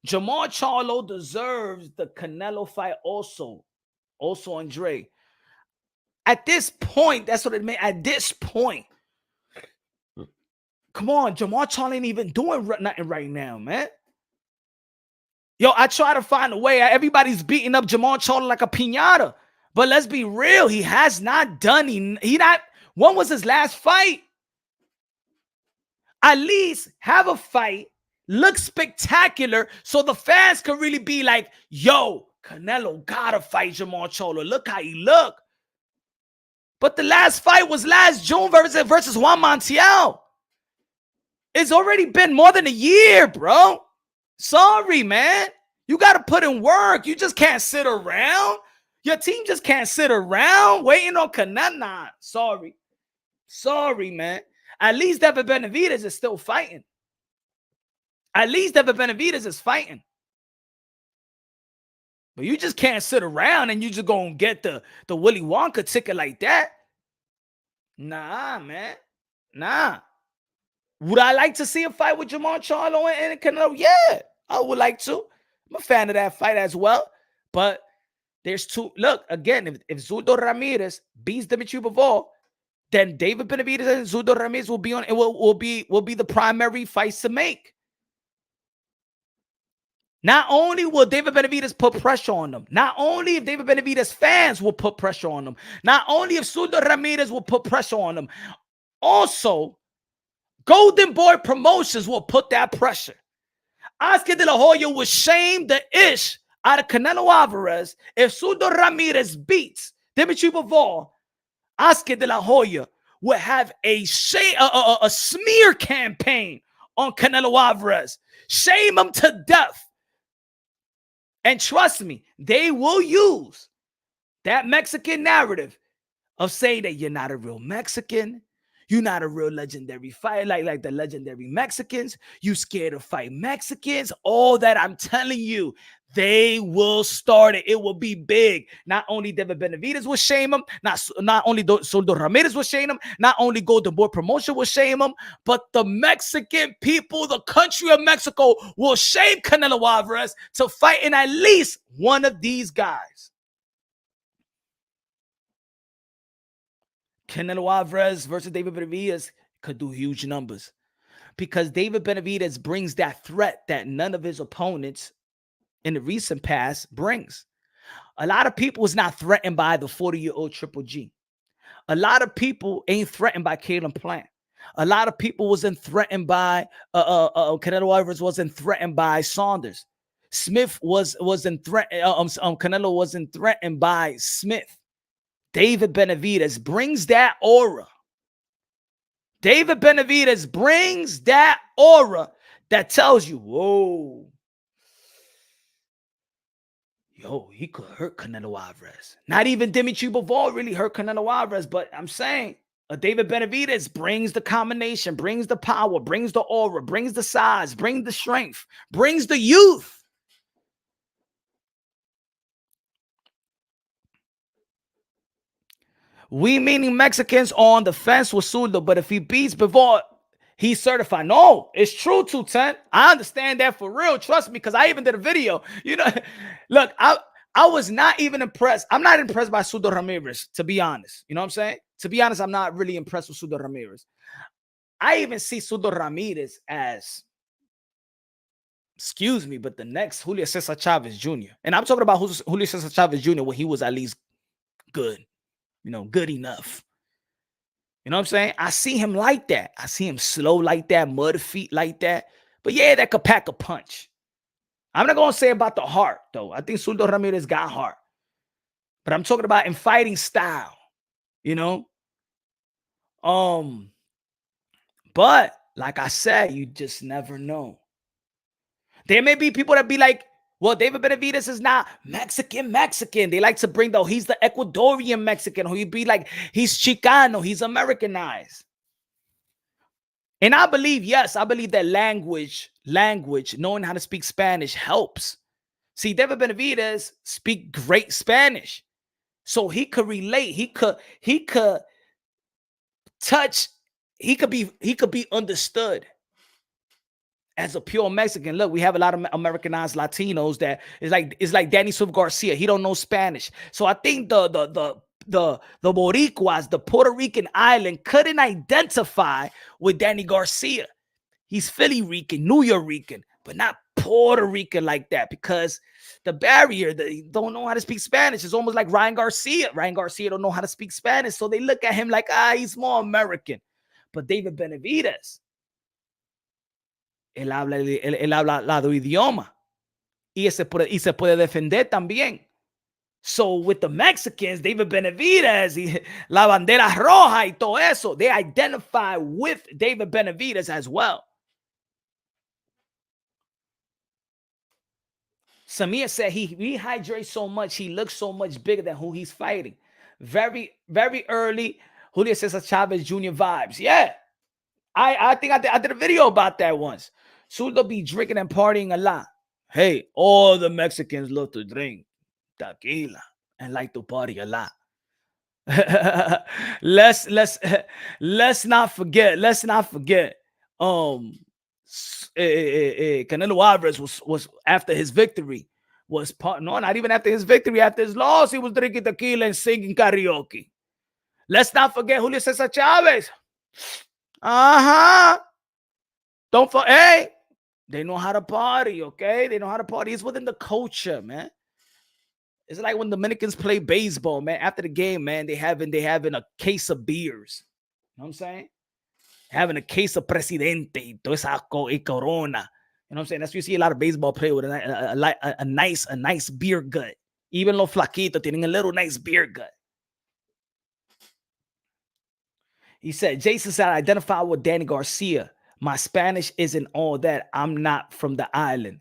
Jamal Charlo deserves the Canelo fight also. Also Andre. At this point, that's what it meant. At this point, come on, Jamal Charlo ain't even doing nothing right now, man. Yo, I try to find a way. Everybody's beating up Jamal Charlo like a piñata. But let's be real. He has not done. He not. When was his last fight? At least have a fight, look spectacular, so the fans can really be like, yo, Canelo gotta fight Jamal Charlo. Look how he look. But the last fight was last June versus Juan Montiel. It's already been more than a year, bro. Sorry, man. You got to put in work. You just can't sit around. Your team just can't sit around waiting on Canelo. Nah, sorry. Sorry, man. At least David Benavidez is still fighting. At least David Benavidez is fighting. But you just can't sit around and you just gonna get the Willy Wonka ticket like that. Nah, man. Nah. Would I like to see a fight with Jamal Charlo and Canelo? Yeah, I would like to. I'm a fan of that fight as well. But there's two. Look, again, if Zurdo Ramirez beats Dimitri Bivol, then David Benavidez and Zurdo Ramirez will be on. It will be the primary fights to make. Not only will David Benavidez put pressure on them, not only if David Benavidez fans will put pressure on them, not only if Zurdo Ramirez will put pressure on them, also Golden Boy Promotions will put that pressure. Oscar De La Hoya will shame the ish out of Canelo Alvarez if Zurdo Ramirez beats Dimitri Bivol. Oscar De La Hoya will have a smear campaign on Canelo Alvarez. Shame him to death. And trust me, they will use that Mexican narrative of saying that you're not a real Mexican. You're not a real legendary fighter like the legendary Mexicans. You scared to fight Mexicans. All that, I'm telling you, they will start it. It will be big. Not only David Benavidez will shame him, not only Zurdo Ramirez will shame him, not only Golden Boy Promotion will shame him, but the Mexican people, the country of Mexico, will shame Canelo Alvarez to fight in at least one of these guys. Canelo Alvarez versus David Benavidez could do huge numbers because David Benavidez brings that threat that none of his opponents in the recent past brings. A lot of people is not threatened by the 40-year-old Triple G. A lot of people ain't threatened by Caleb Plant. A lot of people wasn't threatened by Canelo Alvarez wasn't threatened by Saunders. Smith wasn't threatened. Canelo wasn't threatened by Smith. David Benavidez brings that aura. David Benavidez brings that aura that tells you, whoa, yo, he could hurt Canelo Alvarez. Not even Dimitri Bivol really hurt Canelo Alvarez, but I'm saying David Benavidez brings the combination, brings the power, brings the aura, brings the size, brings the strength, brings the youth. We, meaning Mexicans, are on the fence with Zurdo, but if he beats Bivol, he's certified. No, it's true, 210. I understand that for real. Trust me, because I even did a video. You know, look, I was not even impressed. I'm not impressed by Zurdo Ramirez, to be honest. You know what I'm saying? To be honest, I'm not really impressed with Zurdo Ramirez. I even see Zurdo Ramirez as, excuse me, but the next Julio Cesar Chavez Jr. And I'm talking about Julio Cesar Chavez Jr. when he was at least good. You know, good enough. You know what I'm saying? I see him like that. I see him slow like that, mud feet like that. But yeah, that could pack a punch. I'm not going to say about the heart, though. I think Zurdo Ramirez got heart. But I'm talking about in fighting style, you know? But like I said, you just never know. There may be people that be like, well, David Benavidez is not Mexican. They like to bring, though, he's the Ecuadorian Mexican. Who he'd be like, he's Chicano. He's Americanized. And I believe, yes, I believe that language, knowing how to speak Spanish helps. See, David Benavidez speak great Spanish. So he could relate. He could touch. He could be understood. As a pure Mexican, look, we have a lot of Americanized Latinos that it's like Danny Swift Garcia. He don't know Spanish. So I think the Boricuas, the Puerto Rican island, couldn't identify with Danny Garcia. He's Philly Rican, New York Rican, but not Puerto Rican like that because the barrier, they don't know how to speak Spanish. It's almost like Ryan Garcia. Ryan Garcia don't know how to speak Spanish, so they look at him like, he's more American. But David Benavidez, él habla la do idioma y se puede defender también. So with the Mexicans, David Benavidez, la bandera roja y todo eso, they identify with David Benavidez as well. Samir said he rehydrates so much, he looks so much bigger than who he's fighting. Very, very early Julio Cesar Chavez Jr. vibes. Yeah. I think I did a video about that once. Zurdo be drinking and partying a lot. Hey, all the Mexicans love to drink tequila and like to party a lot. let's not forget. Canelo Alvarez was after his victory. Not even after his victory, after his loss, he was drinking tequila and singing karaoke. Let's not forget Julio Cesar Chavez. Don't forget. Hey, they know how to party, okay? They know how to party. It's within the culture, man. It's like when Dominicans play baseball, man. After the game, man, they having a case of beers. You know what I'm saying? Having a case of Presidente, y Corona. You know what I'm saying? That's why you see a lot of baseball players with a nice beer gut. Even los flaquitos tienen a little nice beer gut. He said, Jason said, I identify with Danny Garcia. My Spanish isn't all that. I'm not from the island.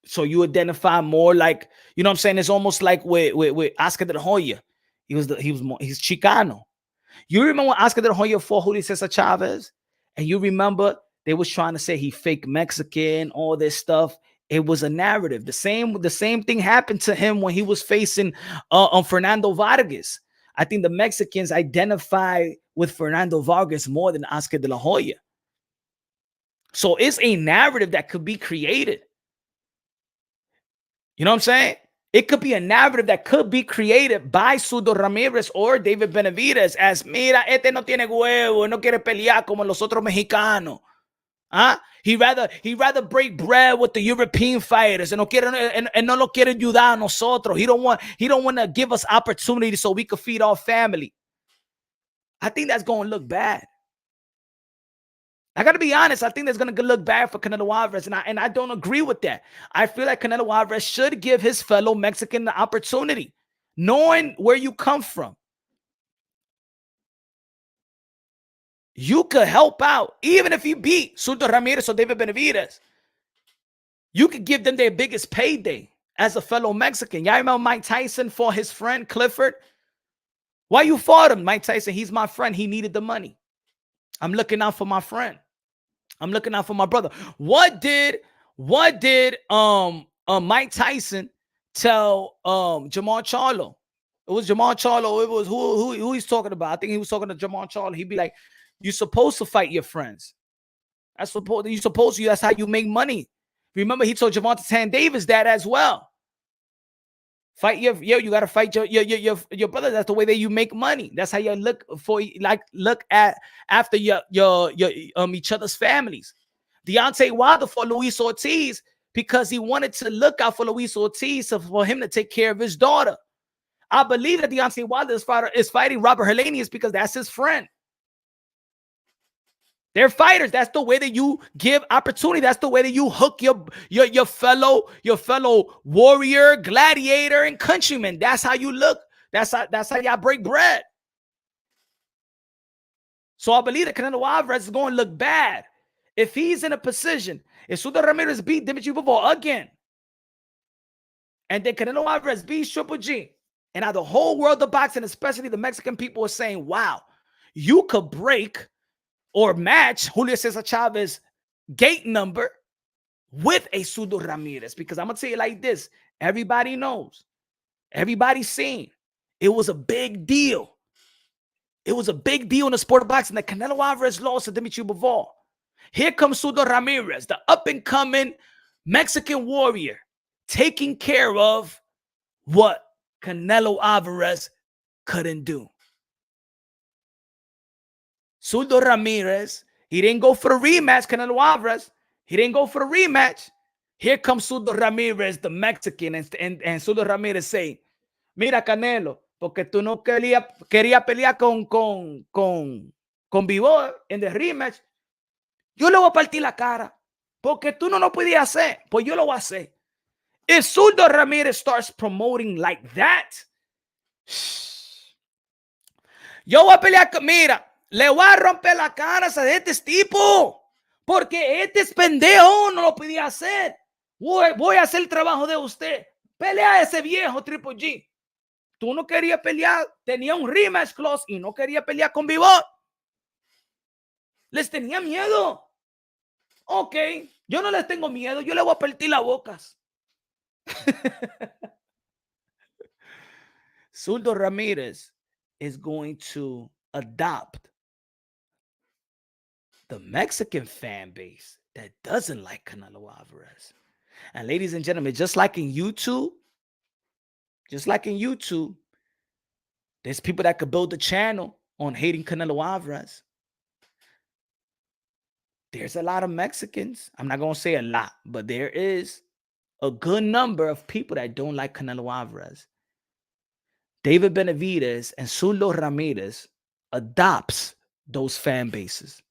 So you identify more like, you know what I'm saying? It's almost like with Oscar de la Hoya. He's Chicano. You remember when Oscar de la Hoya fought Julio Cesar Chavez? And you remember they was trying to say he fake Mexican, all this stuff. It was a narrative. The same thing happened to him when he was facing Fernando Vargas. I think the Mexicans identify with Fernando Vargas more than Oscar de la Hoya. So it's a narrative that could be created. You know what I'm saying? It could be a narrative that could be created by Zurdo Ramirez or David Benavidez as, mira, este no tiene huevo, no quiere pelear como los otros mexicanos. He rather break bread with the European fighters and no lo quiere ayudar a nosotros. He don't want to give us opportunity so we could feed our family. I think that's going to look bad. I got to be honest. I think that's going to look bad for Canelo Alvarez, and I don't agree with that. I feel like Canelo Alvarez should give his fellow Mexican the opportunity, knowing where you come from. You could help out, even if you beat Zurdo Ramirez or David Benavidez. You could give them their biggest payday as a fellow Mexican. Y'all remember Mike Tyson fought his friend Clifford? Why you fought him? Mike Tyson, he's my friend. He needed the money. I'm looking out for my friend. I'm looking out for my brother. What did Mike Tyson tell Jamal Charlo? It was Jamal Charlo. It was who he's talking about. I think he was talking to Jamal Charlo. He'd be like, you're supposed to fight your friends. That's how you make money. Remember, he told Gervonta Tan Davis that as well. Fight you gotta fight your brother. That's the way that you make money. That's how you look at after your each other's families. Deontay Wilder for Luis Ortiz because he wanted to look out for Luis Ortiz for him to take care of his daughter. I believe that Deontay Wilder is fighting Robert Helenius because that's his friend. They're fighters. That's the way that you give opportunity. That's the way that you hook your fellow warrior, gladiator, and countryman. That's how you look. That's how y'all break bread. So I believe that Canelo Alvarez is going to look bad if he's in a position. If Zurdo Ramirez beat Dimitri Bivol again, and then Canelo Alvarez beats Triple G, and now the whole world of boxing, especially the Mexican people, are saying, "Wow, you could break or match Julio Cesar Chavez gate number with a Zurdo Ramirez." Because I'm going to tell you like this. Everybody knows. Everybody's seen. It was a big deal. It was a big deal in the sport of boxing that Canelo Alvarez lost to Dimitri Bivol. Here comes Zurdo Ramirez, the up-and-coming Mexican warrior, taking care of what Canelo Alvarez couldn't do. Zurdo Ramirez, he didn't go for the rematch, Canelo Alvarez. He didn't go for the rematch. Here comes Zurdo Ramirez, the Mexican, and Zurdo Ramirez say, mira Canelo, porque tú no quería pelear con Bivol en the rematch, yo le voy a partir la cara, porque tú no lo podías hacer, pues yo lo voy a hacer. If Zurdo Ramirez starts promoting like that, yo voy a pelear, mira, le voy a romper la cara a este tipo, porque este pendejo no lo podía hacer. Voy a hacer el trabajo de usted. Pelea a ese viejo Triple G. Tú no querías pelear, tenía un rematch clause y no quería pelear con Bivol. Les tenía miedo. Ok, yo no les tengo miedo, yo le voy a partir las bocas. Zurdo Ramirez is going to adopt the Mexican fan base that doesn't like Canelo Alvarez. And ladies and gentlemen, just like in YouTube, there's people that could build a channel on hating Canelo Alvarez. There's a lot of Mexicans. I'm not going to say a lot, but there is a good number of people that don't like Canelo Alvarez. David Benavidez and Zurdo Ramirez adopts those fan bases.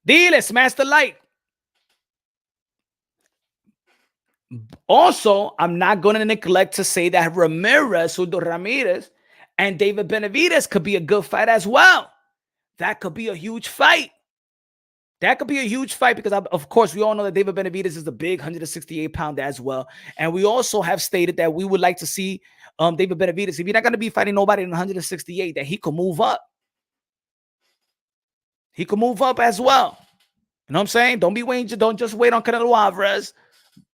Dile, smash the like. Also, I'm not going to neglect to say that Ramirez, Zurdo Ramirez, and David Benavidez could be a good fight as well. That could be a huge fight. Because, of course, we all know that David Benavidez is a big 168-pounder as well. And we also have stated that we would like to see David Benavidez, if you're not going to be fighting nobody in 168, that he could move up. He could move up as well. You know what I'm saying? Don't just wait on Canelo Alvarez.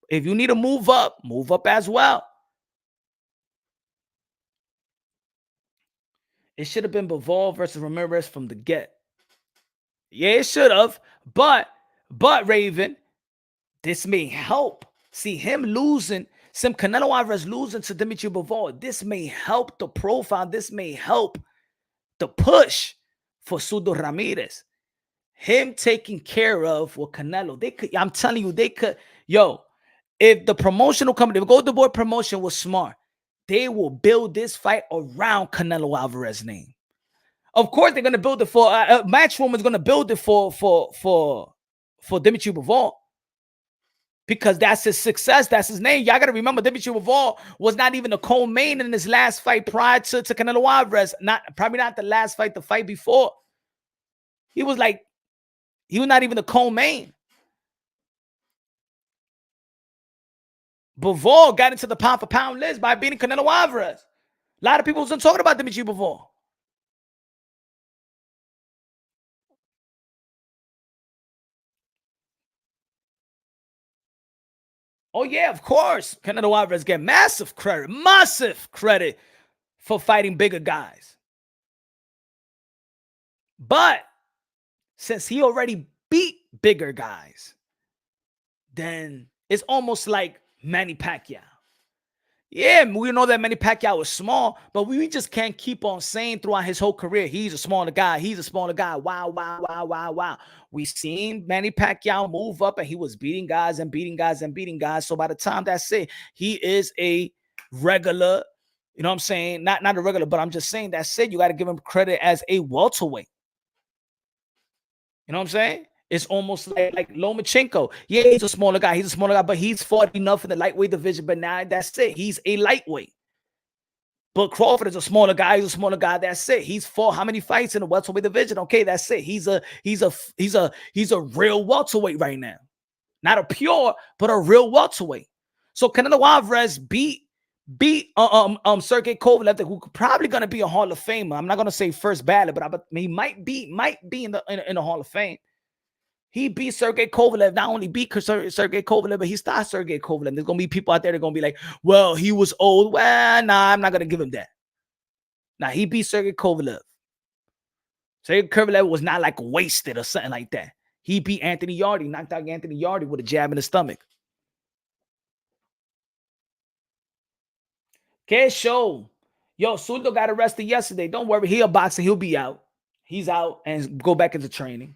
If you need to move up as well. It should have been Bivol versus Ramirez from the get. Yeah, it should have. But Raven, this may help. See him losing, Canelo Alvarez losing to Dimitri Bivol. This may help the profile. This may help the push for Zurdo Ramirez. Him taking care of what Canelo. I'm telling you, they could. Yo, if the promotional company, if Golden Boy Promotion was smart, they will build this fight around Canelo Alvarez's name. Of course, they're gonna build it for Matchroom is gonna build it for Dimitri Bivol, because that's his success, that's his name. Y'all gotta remember, Dimitri Bivol was not even a co-main in his last fight prior to Canelo Alvarez. Probably not the last fight, the fight before. He was not even a co-main. Bivol got into the pound for pound list by beating Canelo Alvarez. A lot of people wasn't talking about Dimitri Bivol. Oh, yeah, of course. Canelo Alvarez get massive credit for fighting bigger guys. But since he already beat bigger guys, then it's almost like Manny Pacquiao. Yeah, we know that Manny Pacquiao is small, but we just can't keep on saying throughout his whole career, he's a smaller guy. Wow. We seen Manny Pacquiao move up, and he was beating guys. So by the time that's it, he is a regular, you know what I'm saying? Not a regular, but I'm just saying that's it. You got to give him credit as a welterweight. You know what I'm saying? It's almost like Lomachenko. Yeah, he's a smaller guy, but he's fought enough in the lightweight division. But now that's it. He's a lightweight. But Crawford is a smaller guy. That's it. He's fought how many fights in the welterweight division? Okay, that's it. He's a real welterweight right now. Not a pure, but a real welterweight. So Canelo Alvarez beat Sergey Kovalev, who probably gonna be a Hall of Famer. I'm not gonna say first ballot, but he might be in the Hall of Fame. He beat Sergey Kovalev. Not only beat Sergey Kovalev, but he stopped Sergey Kovalev. There's going to be people out there that are going to be like, well, he was old. Well, nah, I'm not going to give him that. Now, he beat Sergey Kovalev. Sergey Kovalev was not like wasted or something like that. He beat Anthony Yardy, knocked out Anthony Yardy with a jab in the stomach. Que show. Yo, Zurdo got arrested yesterday. Don't worry. He'll box and he'll be out. He's out and go back into training.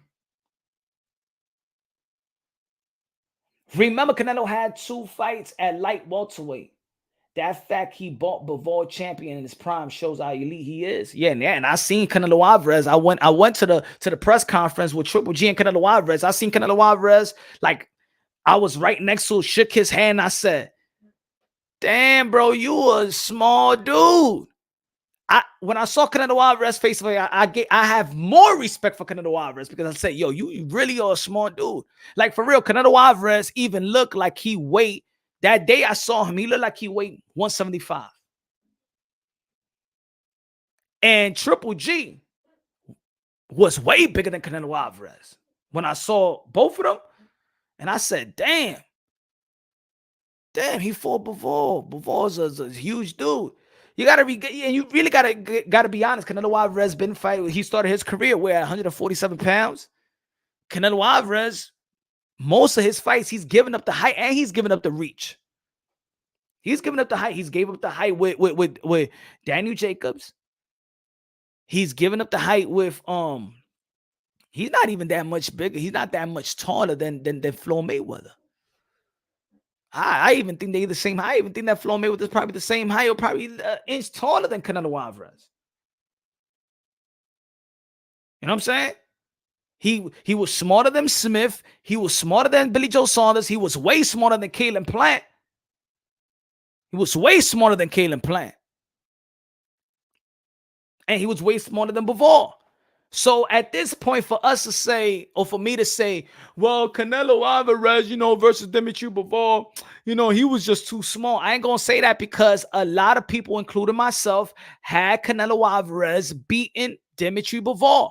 Remember, Canelo had 2 fights at light welterweight. That fact he bought Bivol champion in his prime shows how elite he is. Yeah, and I seen Canelo Alvarez. I went to the press conference with Triple G and Canelo Alvarez. I seen Canelo Alvarez, like I was right next to him, shook his hand. I said, "Damn, bro, you a small dude." When I saw Canelo Alvarez face I have more respect for Canelo Alvarez because I said, "Yo, you really are a small dude." Like for real, Canelo Alvarez even looked like he weighed. That day I saw him, he looked like he weighed 175. And Triple G was way bigger than Canelo Alvarez. When I saw both of them, and I said, damn, he fought Bivol. Bivol's a huge dude. You gotta be, and you really gotta be honest. Canelo Alvarez been fighting. He started his career where at 147 pounds. Canelo Alvarez, most of his fights, he's giving up the height and he's giving up the reach. He's giving up the height. He's gave up the height with Daniel Jacobs. He's giving up the height with he's not even that much bigger. He's not that much taller than Floyd Mayweather. I even think they're the same height. I even think that Floyd Mayweather is probably the same height or probably an inch taller than Canelo Alvarez. You know what I'm saying? He was smarter than Smith. He was smarter than Billy Joe Saunders. He was way smarter than Caleb Plant. He was way smarter than Caleb Plant. And he was way smarter than Bivol. So at this point, for us to say, or for me to say, well, Canelo Alvarez, versus Dimitri Bivol, he was just too small. I ain't going to say that because a lot of people, including myself, had Canelo Alvarez beating Dimitri Bivol.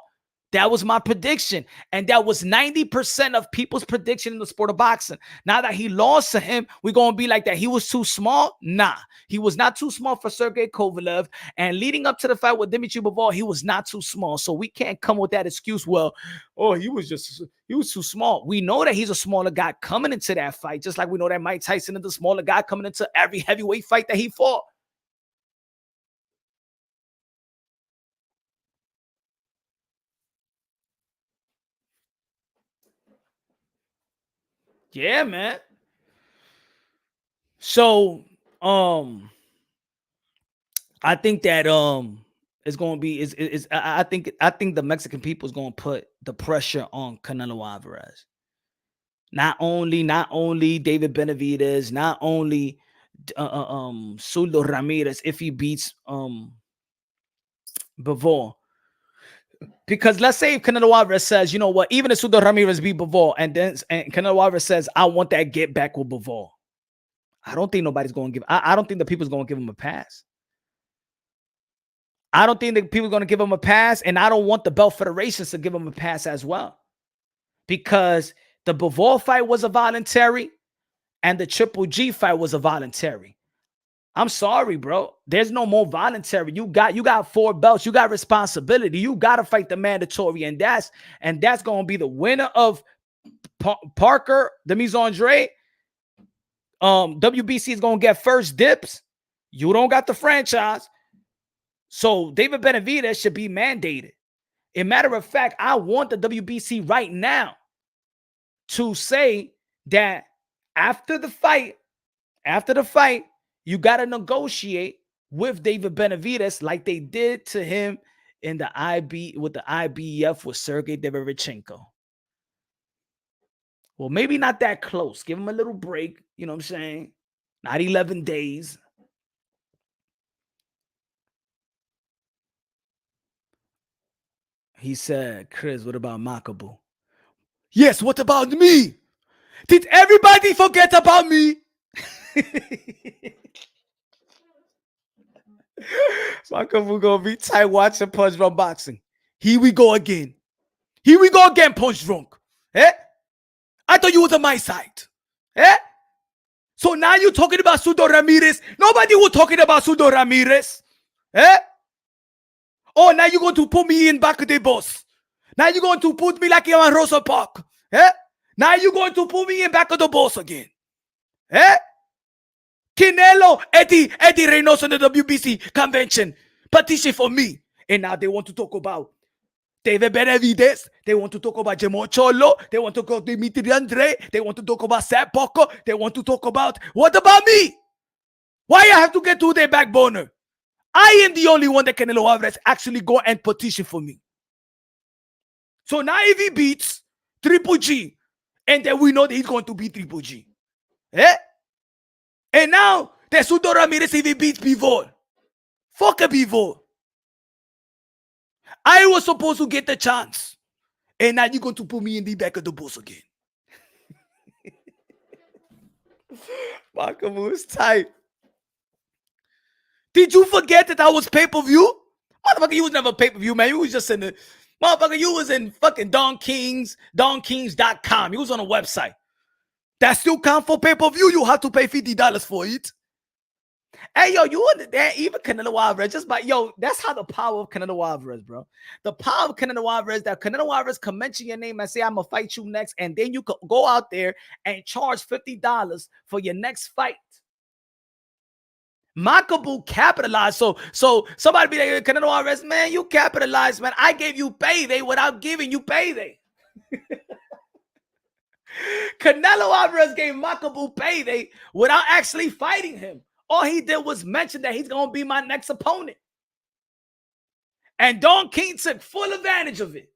That was my prediction. And that was 90% of people's prediction in the sport of boxing. Now that he lost to him, we're going to be like that. He was too small? Nah. He was not too small for Sergey Kovalev. And leading up to the fight with Dimitri Bivol, he was not too small. So we can't come with that excuse, well, he was too small. We know that he's a smaller guy coming into that fight, just like we know that Mike Tyson is the smaller guy coming into every heavyweight fight that he fought. Yeah, man. So, I think that it's going to be I think the Mexican people is going to put the pressure on Canelo Alvarez. Not only David Benavidez, not only Zurdo Ramirez if he beats Bivol. Because let's say if Canelo Alvarez says, you know what, even if Zurdo Ramirez beat Bivol and Canelo Alvarez says, I want that get back with Bivol. I don't think nobody's going to give. I don't think the people's going to give him a pass. I don't think that people are going to give him a pass, and I don't want the belt federations to give him a pass as well. Because the Bivol fight was a voluntary, and the Triple G fight was a voluntary. I'm sorry, bro. There's no more voluntary. You got 4 belts. You got responsibility. You got to fight the mandatory, and that's going to be the winner of Parker, the Mise Andre. WBC is going to get first dips. You don't got the franchise. So David Benavidez should be mandated. As a matter of fact, I want the WBC right now to say that after the fight, you got to negotiate with David Benavidez like they did to him in the IBF with Sergey Derevchenko. Well, maybe not that close. Give him a little break. You know what I'm saying? Not 11 days. He said, Chris, what about Makabu? Yes, what about me? Did everybody forget about me? Makabu gonna be tight watching Punch Drunk Boxing. Here we go again. Punch Drunk. Eh? I thought you was on my side. Eh? So now you're talking about Zurdo Ramirez. Nobody was talking about Zurdo Ramirez. Eh? Oh, now you're going to put me in back of the bus. Now you're going to put me like in Rosa Park. Eh? Now you're going to put me in back of the bus again. Eh? Canelo, Eddie Reynoso in the WBC convention. Petition for me. And now they want to talk about David Benavidez. They want to talk about Charlo. They want to talk about Dimitri Andre. They want to talk about Seth Parker. They want to talk about, what about me? Why I have to get to their backboner? I am the only one that Canelo Alvarez actually go and petition for me. So now if he beats Triple G, and then we know that he's going to beat Triple G. Eh? And now there's Zurdo Ramirez if he beats Bivol. Fuck a Bivol. I was supposed to get the chance. And now you're going to put me in the back of the bus again. Makabu is tight. Did you forget that I was pay-per-view? Motherfucker, you was never pay-per-view, man. You was just in the... Motherfucker, you was in fucking DonKings.com. You was on a website. That still count for pay-per-view. You have to pay $50 for it. Hey, yo, you understand? Even Canelo Alvarez, just by, yo, that's how the power of Canelo Alvarez, bro. The power of Canelo Alvarez, that Canelo Alvarez can mention your name and say, I'm going to fight you next. And then you could go out there and charge $50 for your next fight. Makabu capitalized. So somebody be like, Canelo Alvarez, man, you capitalized, man. I gave you payday without giving you payday. Canelo Alvarez gave Makabu payday without actually fighting him. All he did was mention that he's going to be my next opponent. And Don King took full advantage of it.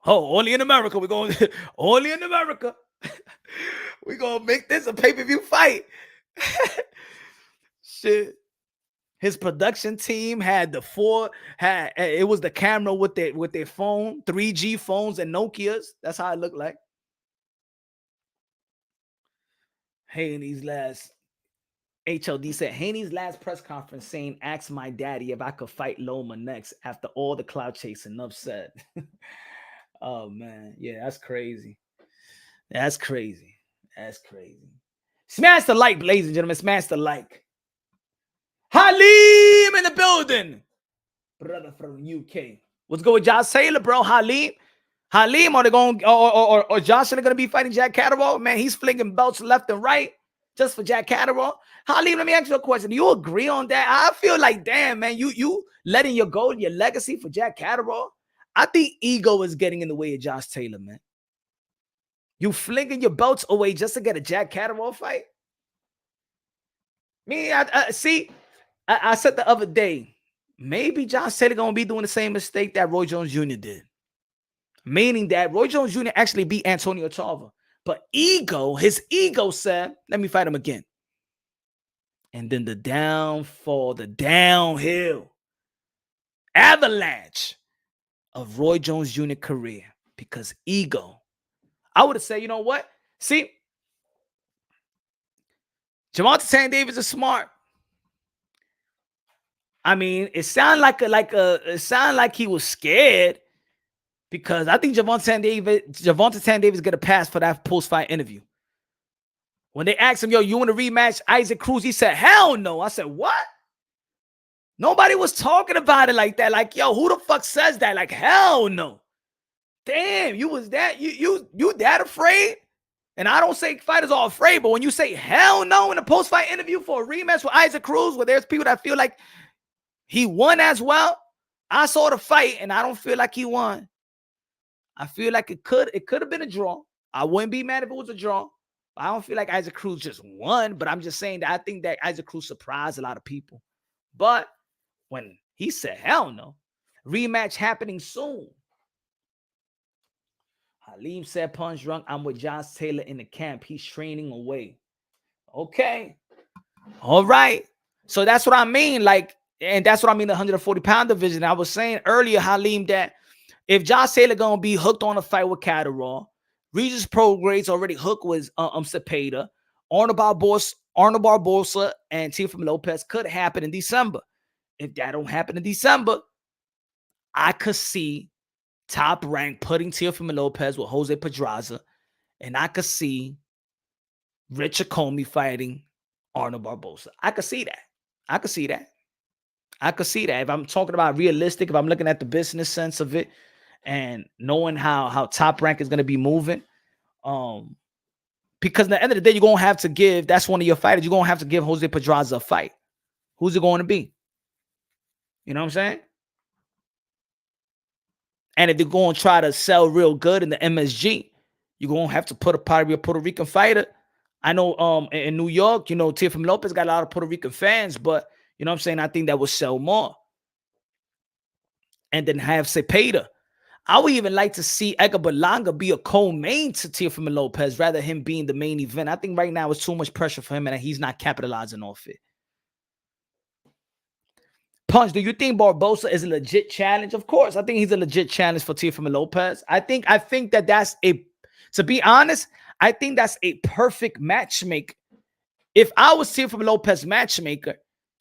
Oh, only in America. We're going only in America. We're going to make this a pay-per-view fight. Shit. His production team had it was the camera with their phone, 3G phones and Nokias. That's how it looked like. Haney's last HLD said Haney's last press conference saying, ask my daddy if I could fight Loma next after all the cloud chasing. Enough said. Oh man, yeah, that's crazy. That's crazy. That's crazy. Smash the like, ladies and gentlemen. Smash the like. Halim in the building. Brother from UK. What's good with Josh Taylor, bro? Halim, are they going or Josh Taylor gonna be fighting Jack Catterall? Man, he's flinging belts left and right just for Jack Catterall. Halim, let me ask you a question. Do you agree on that? I feel like, damn, man, you letting your goal, your legacy for Jack Catterall. I think ego is getting in the way of Josh Taylor, man. You flinging your belts away just to get a Jack Catterall fight? Me, I see. I said the other day, maybe Josh Taylor gonna be doing the same mistake that Roy Jones Jr. did. Meaning that Roy Jones Jr. actually beat Antonio Tarver. But his ego said, let me fight him again. And then the downfall, the downhill avalanche of Roy Jones Jr. career. Because ego. I would have said, you know what? See, Gervonta Tank Davis is smart. I mean, it sounded like he was scared because I think Gervonta Tank Davis get a pass for that post-fight interview. When they asked him, yo, you want to rematch Isaac Cruz? He said, hell no. I said, what? Nobody was talking about it like that. Like, yo, who the fuck says that? Like, hell no. Damn, you was that, you that afraid? And I don't say fighters are afraid, but when you say hell no in a post-fight interview for a rematch with Isaac Cruz, where there's people that feel like he won as well. I saw the fight, and I don't feel like he won. I feel like it could have been a draw. I wouldn't be mad if it was a draw. I don't feel like Isaac Cruz just won, but I'm just saying that I think that Isaac Cruz surprised a lot of people. But when he said, hell no, rematch happening soon. Halim said, punch drunk, I'm with Josh Taylor in the camp. He's training away. Okay. All right. So that's what I mean. Like, and that's what I mean, the 140-pound division. I was saying earlier, Halim, that if Josh Taylor going to be hooked on a fight with Catterall, Regis Prograis already hooked with Cepeda, Arnold Barbosa, and Teofimo Lopez could happen in December. If that don't happen in December, I could see Top Rank putting Teofimo Lopez with Jose Pedraza, and I could see Richard Comey fighting Arnold Barbosa. I could see that. I could see that. If I'm talking about realistic, if I'm looking at the business sense of it and knowing how Top Rank is going to be moving, because at the end of the day, you're going to have to give, that's one of your fighters, you're going to have to give Jose Pedraza a fight. Who's it going to be? You know what I'm saying? And if they're going to try to sell real good in the MSG, you're going to have to put a part of your Puerto Rican fighter. I know in New York, you know, Teofimo Lopez got a lot of Puerto Rican fans, but you know what I'm saying? I think that would sell more. And then have Cepeda. I would even like to see Edgar Berlanga be a co-main to Teofimo Lopez rather than him being the main event. I think right now it's too much pressure for him and he's not capitalizing off it. Punch, do you think Barbosa is a legit challenge? Of course, I think he's a legit challenge for Teofimo Lopez. I think that that's a, to be honest, I think that's a perfect matchmaker. If I was Teofimo Lopez matchmaker,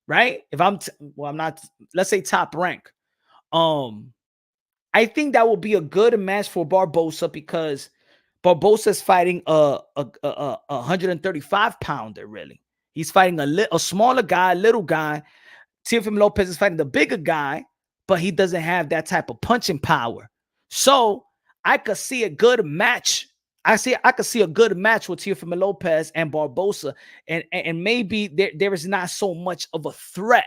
right? If I'm, I'm not, let's say top rank. I think that will be a good match for Barbosa because Barbosa is fighting a 135 pounder. Really, he's fighting a smaller guy, little guy. Teofimo Lopez is fighting the bigger guy, but he doesn't have that type of punching power. So I could see a good match. I could see a good match with Teofimo Lopez and Barbosa, and maybe there is not so much of a threat.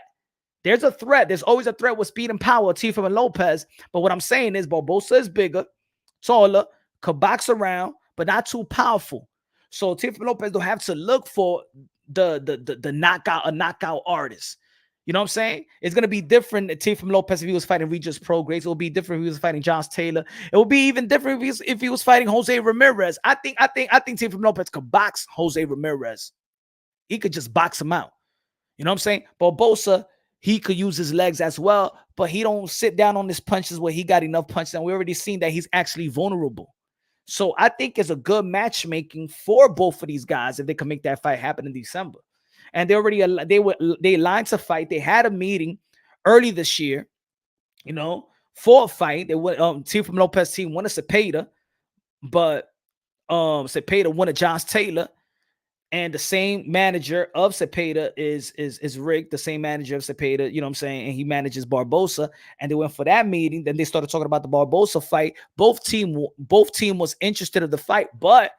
There's a threat. There's always a threat with speed and power, Teofimo Lopez. But what I'm saying is Barbosa is bigger, taller, could box around, but not too powerful. So Teofimo Lopez don't have to look for the knockout artist. You know what I'm saying? It's gonna be different than Teofimo Lopez if he was fighting Regis Prograis. It will be different if he was fighting Josh Taylor. It will be even different if he was fighting Jose Ramirez. I think Teofimo Lopez could box Jose Ramirez. He could just box him out. You know what I'm saying? Barbosa, he could use his legs as well, but he don't sit down on his punches where he got enough punches. And we already seen that he's actually vulnerable. So I think it's a good matchmaking for both of these guys if they can make that fight happen in December. And they lined to fight. They had a meeting early this year, you know, for a fight. They went Teofimo Lopez team won a Cepeda, but Cepeda won a Josh Taylor. And the same manager of Cepeda is Rick, the same manager of Cepeda, you know what I'm saying? And he manages Barbosa. And they went for that meeting. Then they started talking about the Barbosa fight. Both team was interested in the fight, but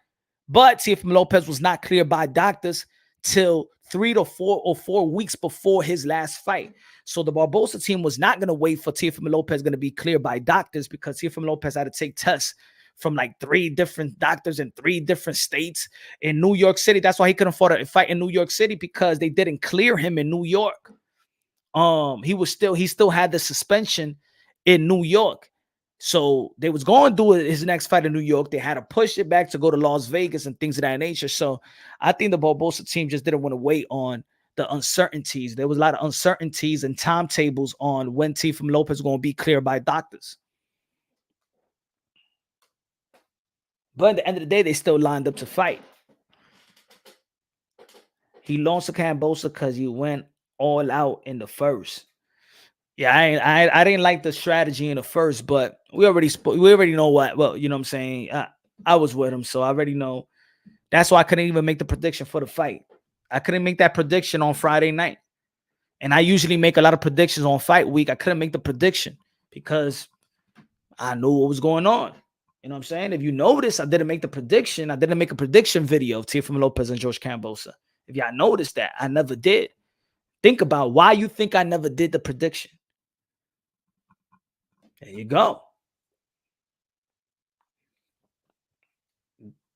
Teofimo Lopez was not cleared by doctors till 3 to 4 weeks before his last fight. So the Barbosa team was not going to wait for Teofimo Lopez going to be cleared by doctors because Teofimo Lopez had to take tests from like 3 different doctors in 3 different states in New York City. That's why he couldn't afford a fight in New York City because they didn't clear him in New York. He still had the suspension in New York. So they was going to do his next fight in New York. They had to push it back to go to Las Vegas and things of that nature. So I think the Barbosa team just didn't want to wait on the uncertainties. There was a lot of uncertainties and timetables on when Teofimo Lopez was going to be cleared by doctors. But at the end of the day, they still lined up to fight. He lost to Cambosa because he went all out in the first. Yeah, I didn't like the strategy in the first, but we already know what. Well, you know what I'm saying? I was with him, so I already know. That's why I couldn't even make the prediction for the fight. I couldn't make that prediction on Friday night. And I usually make a lot of predictions on fight week. I couldn't make the prediction because I knew what was going on. You know what I'm saying? If you notice, I didn't make the prediction. I didn't make a prediction video of Teofimo Lopez and George Cambosa. If y'all noticed that, I never did. Think about why you think I never did the prediction. There you go.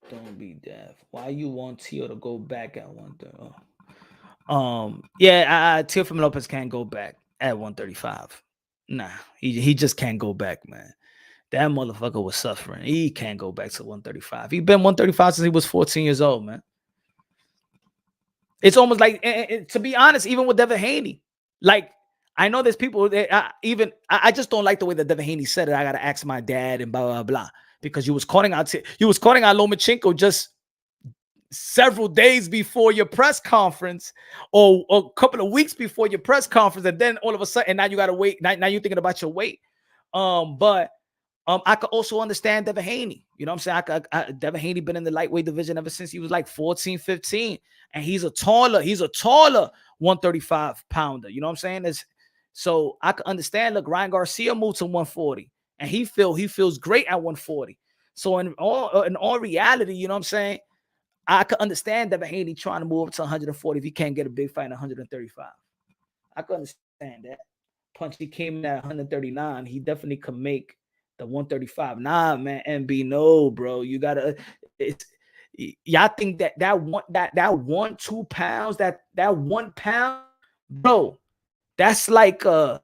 Don't be deaf. Why you want Teo to go back at 130? Teofimo Lopez can't go back at 135. Nah, he just can't go back, man. That motherfucker was suffering. He can't go back to 135. He's been 135 since he was 14 years old, man. It's almost like, to be honest, even with Devin Haney, like, I know there's people that I just don't like the way that Devin Haney said it. I gotta ask my dad and blah blah blah because you was calling out Lomachenko just several days before your press conference or a couple of weeks before your press conference, and then all of a sudden now you gotta wait. Now you're thinking about your weight. But I could also understand Devin Haney. You know what I'm saying? Devin Haney been in the lightweight division ever since he was like 14, 15. And he's a taller 135 pounder. You know what I'm saying? So I could understand. Look, Ryan Garcia moved to 140. And he feels great at 140. So in all reality, you know what I'm saying? I could understand Devin Haney trying to move up to 140 if he can't get a big fight at 135. I could understand that. Punch, he came in at 139. He definitely could make The 135. Nah, man. MB, no, bro. You gotta. It's y'all think that 1-2 pounds, that 1 pound, bro. That's like bro.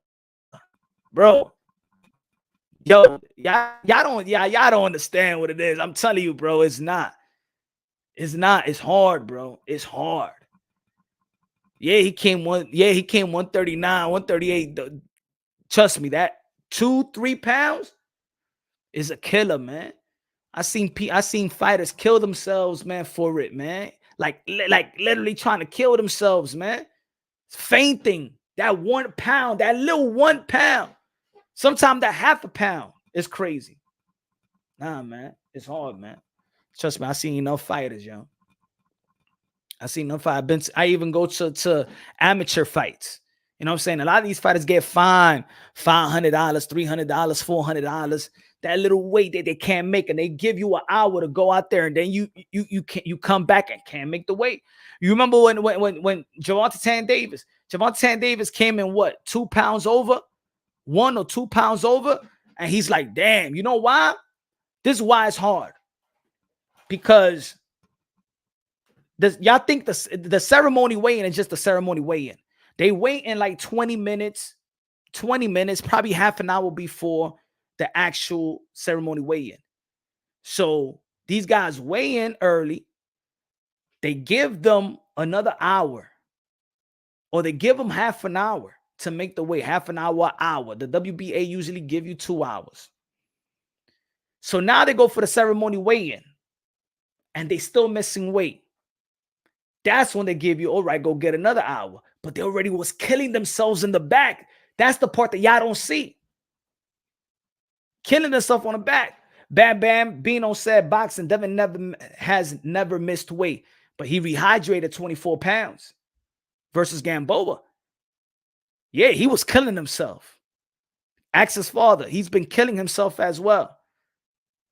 Yo, y'all don't understand what it is. I'm telling you, bro. It's not. It's not. It's hard, bro. It's hard. Yeah, he came 139, 138. Trust me, that 2-3 pounds is a killer, man. I seen fighters kill themselves, man, for it, man. Like literally trying to kill themselves, man. Fainting. That 1 pound, that little 1 pound. Sometimes that half a pound is crazy. Nah, man. It's hard, man. Trust me, I seen enough fighters, yo. I seen enough fighters. I even go to amateur fights. You know what I'm saying? A lot of these fighters get fined $500, $300, $400. That little weight that they can't make, and they give you an hour to go out there, and then you come back and can't make the weight. You remember when Gervonta Tan Davis came in what, 2 pounds over, 1 or 2 pounds over, and he's like, damn, you know why? This is why it's hard. Because y'all think the ceremony weigh-in is just the ceremony weigh-in. They weigh in like 20 minutes, probably half an hour before the actual ceremony weigh-in. So these guys weigh in early. They give them another hour, or they give them half an hour to make the weight. Half an hour. The WBA usually give you 2 hours. So now they go for the ceremony weigh-in, and they still missing weight. That's when they give you, all right, go get another hour. But they already was killing themselves in the back. That's the part that y'all don't see. Killing themselves on the back. Bam Bam Bino said boxing, Devin has never missed weight, but he rehydrated 24 pounds versus Gamboa. Yeah, he was killing himself. Ask his father. He's been killing himself as well.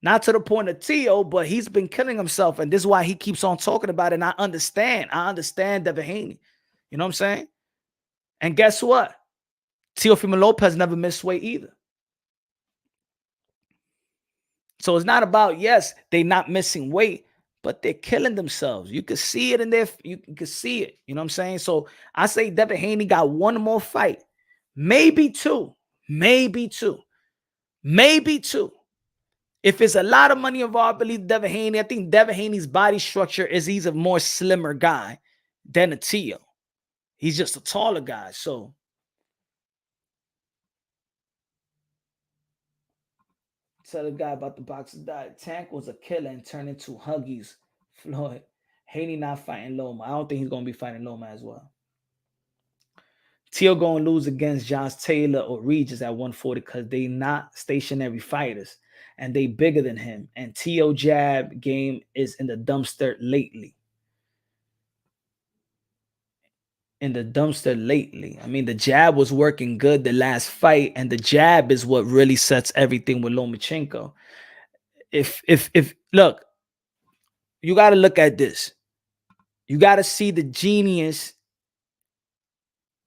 Not to the point of Teo, but he's been killing himself. And this is why he keeps on talking about it. And I understand Devin Haney. You know what I'm saying? And guess what? Teofimo Lopez never missed weight either. So it's not about, yes, they not missing weight, but they're killing themselves. You can see it in there. You can see it. You know what I'm saying? So I say Devin Haney got 1 more fight. Maybe two. If it's a lot of money involved, I believe Devin Haney. I think Devin Haney's body structure is he's a more slimmer guy than a Teo. He's just a taller guy. So tell the guy about the boxer's diet. Tank was a killer and turned into Huggies. Floyd. Haney not fighting Loma. I don't think he's going to be fighting Loma as well. Teo going to lose against Josh Taylor or Regis at 140 because they not stationary fighters. And they bigger than him. And Teo jab game is in the dumpster lately. I mean, the jab was working good the last fight, and the jab is what really sets everything with Lomachenko. If look, you got to look at this. You got to see the genius.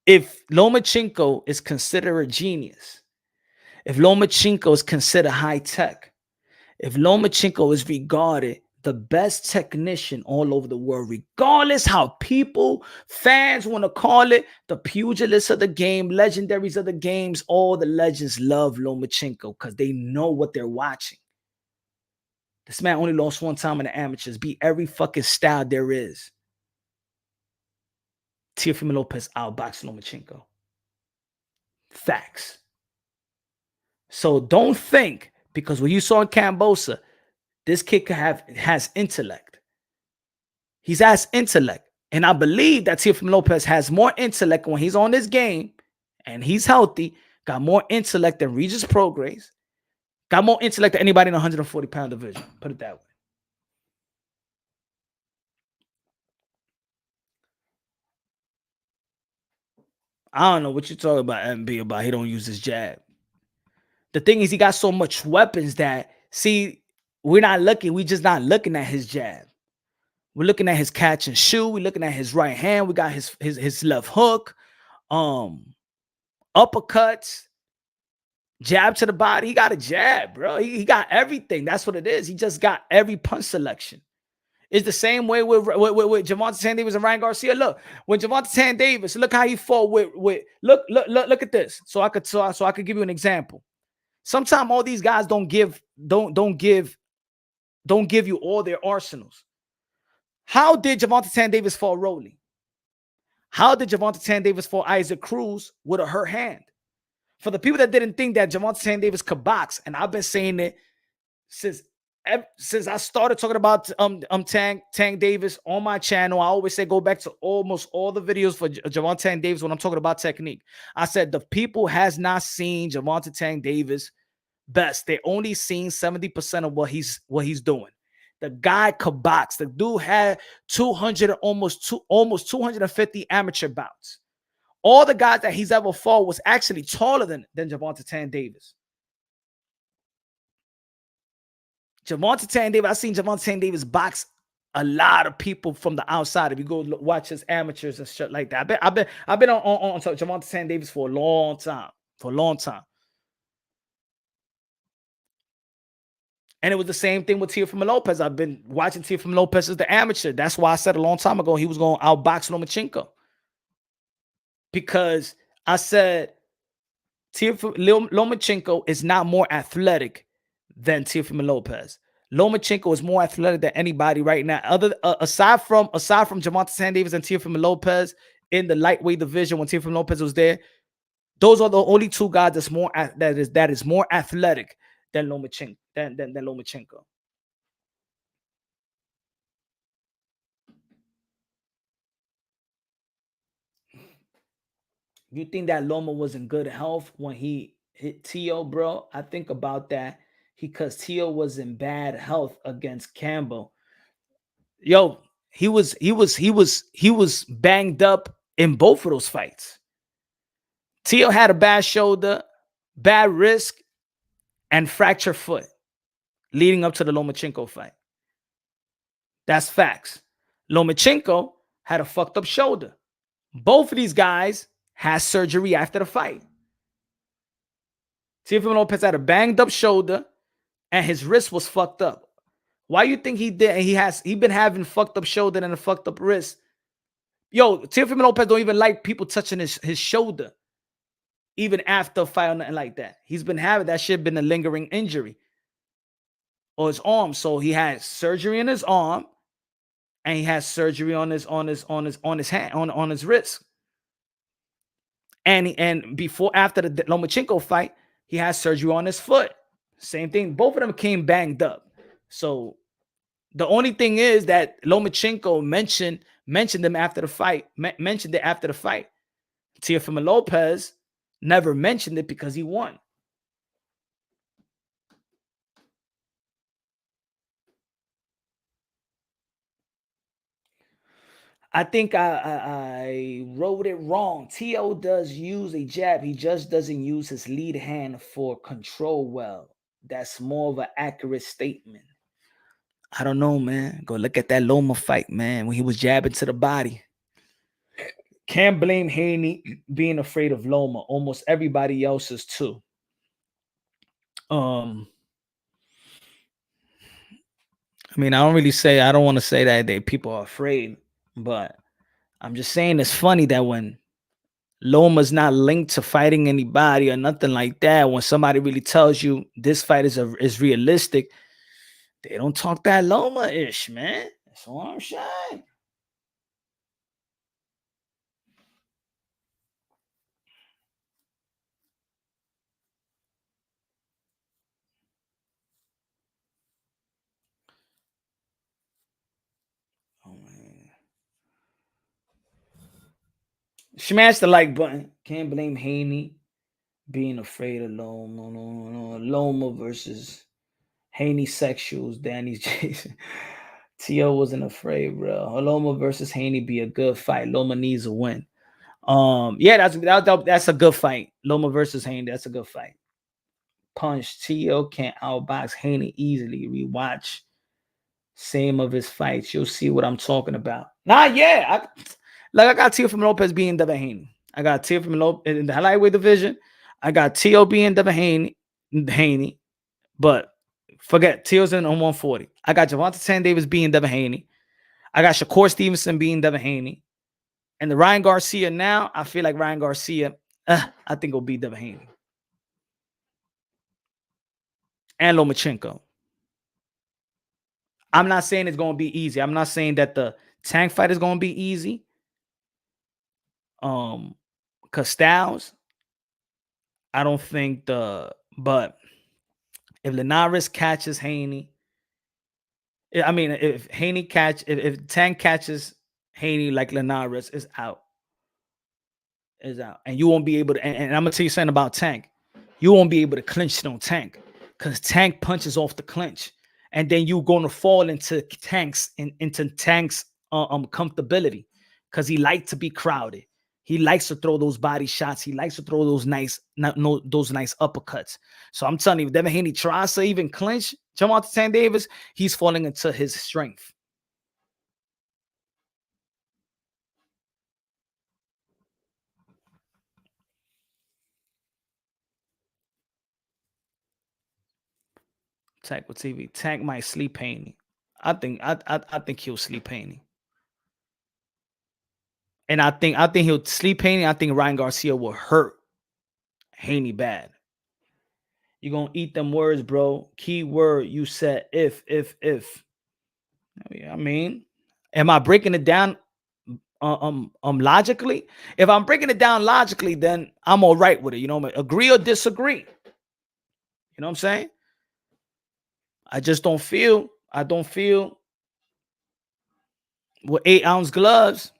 If Lomachenko is considered a genius, if Lomachenko is considered high tech, if Lomachenko is regarded the best technician all over the world, regardless how fans want to call it, the pugilists of the game, legendaries of the games, all the legends love Lomachenko because they know what they're watching. This man only lost 1 time in the amateurs, beat every fucking style there is. Teofimo Lopez outboxed Lomachenko. Facts. So don't think, because what you saw in Cambosa, this kid has intellect. He's has intellect. And I believe that Teofimo Lopez has more intellect when he's on this game and he's healthy, got more intellect than Regis Prograis, got more intellect than anybody in the 140-pound division. Put it that way. I don't know what you're talking about, MB, about he don't use his jab. The thing is, he got so much weapons that, see, we're just not looking at his jab. We're looking at his catch and shoot. We're looking at his right hand. We got his left hook, uppercuts. Jab to the body. He got a jab, bro. He got everything. That's what it is. He just got every punch selection. It's the same way with Gervonta Tank Davis and Ryan Garcia. Look, when Gervonta Tank Davis, look how he fought with look at this. So I could give you an example. Sometimes all these guys don't give you all their arsenals. How did Gervonta Tank Davis fall Rolly? How did Gervonta Tank Davis fall Isaac Cruz with a hurt hand? For the people that didn't think that Gervonta Tank Davis could box, and I've been saying it since I started talking about Tank Davis on my channel. I always say go back to almost all the videos for Gervonta Tank Davis when I'm talking about technique. I said the people has not seen Gervonta Tank Davis best. They only seen 70% of what he's doing. The guy could box. The dude had 200 almost 250 amateur bouts. All the guys that he's ever fought was actually taller than Gervonta Tank Davis. Gervonta Tank Davis, I've seen Gervonta Tank Davis box a lot of people from the outside. If you go watch his amateurs and shit like that, I've been on Gervonta Tank Davis for a long time. And it was the same thing with Teofimo Lopez. I've been watching Teofimo Lopez as the amateur. That's why I said a long time ago he was going to outbox Lomachenko. Because I said Lomachenko is not more athletic than Teofimo Lopez. Lomachenko is more athletic than anybody right now. Aside from Gervonta Tank Davis and Teofimo Lopez in the lightweight division when Teofimo Lopez was there, those are the only two guys that's more that is more athletic than Lomachenko. Than Lomachenko. You think that Loma was in good health when he hit Teo, bro? I think about that because Teo was in bad health against Campbell. Yo, he was banged up in both of those fights. Teo had a bad shoulder, bad wrist, and fractured foot leading up to the Lomachenko fight. That's facts. Lomachenko had a fucked up shoulder. Both of these guys had surgery after the fight. Teofimo Lopez had a banged up shoulder and his wrist was fucked up. Why you think he did? He been having fucked up shoulder and a fucked up wrist. Yo, Teofimo Lopez don't even like people touching his shoulder, even after a fight or nothing like that. He's been having that shit been a lingering injury or his arm. So he had surgery in his arm and he has surgery on his hand, on his wrist. And after the Lomachenko fight, he had surgery on his foot. Same thing. Both of them came banged up. So the only thing is that Lomachenko mentioned them after the fight. Mentioned it after the fight. Teofimo Lopez never mentioned it because he won. I think I wrote it wrong. Teo does use a jab. He just doesn't use his lead hand for control well. That's more of an accurate statement. I don't know, man. Go look at that Loma fight, man, when he was jabbing to the body. Can't blame Haney being afraid of Loma. Almost everybody else is too. I mean, I don't want to say that people are afraid, but I'm just saying it's funny that when Loma's not linked to fighting anybody or nothing like that, when somebody really tells you this fight is realistic, they don't talk that Loma-ish, man. That's all I'm saying. Oh, man. Smash the like button. Can't blame Haney being afraid of Loma. No. Loma versus Haney sexuals. Danny Jason. Teo wasn't afraid, bro. Loma versus Haney be a good fight. Loma needs a win. Yeah, that's a good fight. Loma versus Haney. That's a good fight. Punch. Teo can't outbox Haney easily. Rewatch same of his fights. You'll see what I'm talking about. I got Teofimo Lopez being Devin Haney. I got Teofimo Lopez in the lightweight division. I got T.O. being Devin Haney, but forget T.O.'s in on 140. I got Javante Tank Davis being Devin Haney. I got Shakur Stevenson being Devin Haney. And the Ryan Garcia now, I feel like Ryan Garcia, I think will be Devin Haney. And Lomachenko. I'm not saying it's going to be easy. I'm not saying that the Tank fight is going to be easy. Because Styles, I don't think but if Linares catches Haney, I mean, if Tank catches Haney like Linares, is out. And you won't be able to, and I'm going to tell you something about Tank. You won't be able to clinch it on Tank because Tank punches off the clinch. And then you're going to fall into Tank's comfortability because he likes to be crowded. He likes to throw those body shots. He likes to throw those nice uppercuts. So I'm telling you, if Devin Haney tries to even clinch Javante Tank Davis, he's falling into his strength. Tank with TV. Tank might sleep Haney. I think he'll sleep Haney. And I think he'll sleep Haney. I think Ryan Garcia will hurt Haney bad. You're gonna eat them words, bro. Key word you said if. I mean, am I breaking it down logically? If I'm breaking it down logically, then I'm all right with it. You know, agree or disagree. You know what I'm saying? I don't feel with 8-ounce gloves.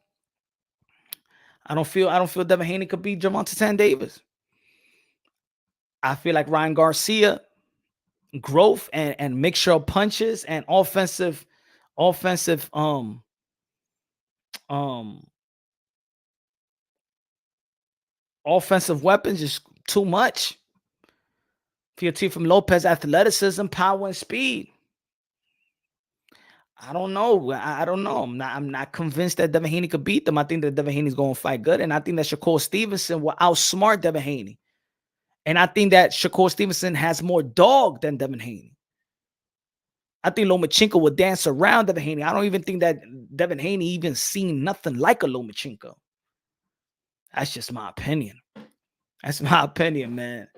I don't feel Devin Haney could beat Javante Tank Davis. I feel like Ryan Garcia growth and mixture of punches and offensive offensive weapons is too much for your Teofimo Lopez athleticism, power, and speed. I don't know. I don't know. I'm not convinced that Devin Haney could beat them. I think that Devin Haney's going to fight good, and I think that Shakur Stevenson will outsmart Devin Haney. And I think that Shakur Stevenson has more dog than Devin Haney. I think Lomachenko will dance around Devin Haney. I don't even think that Devin Haney even seen nothing like a Lomachenko. That's just my opinion. That's my opinion, man.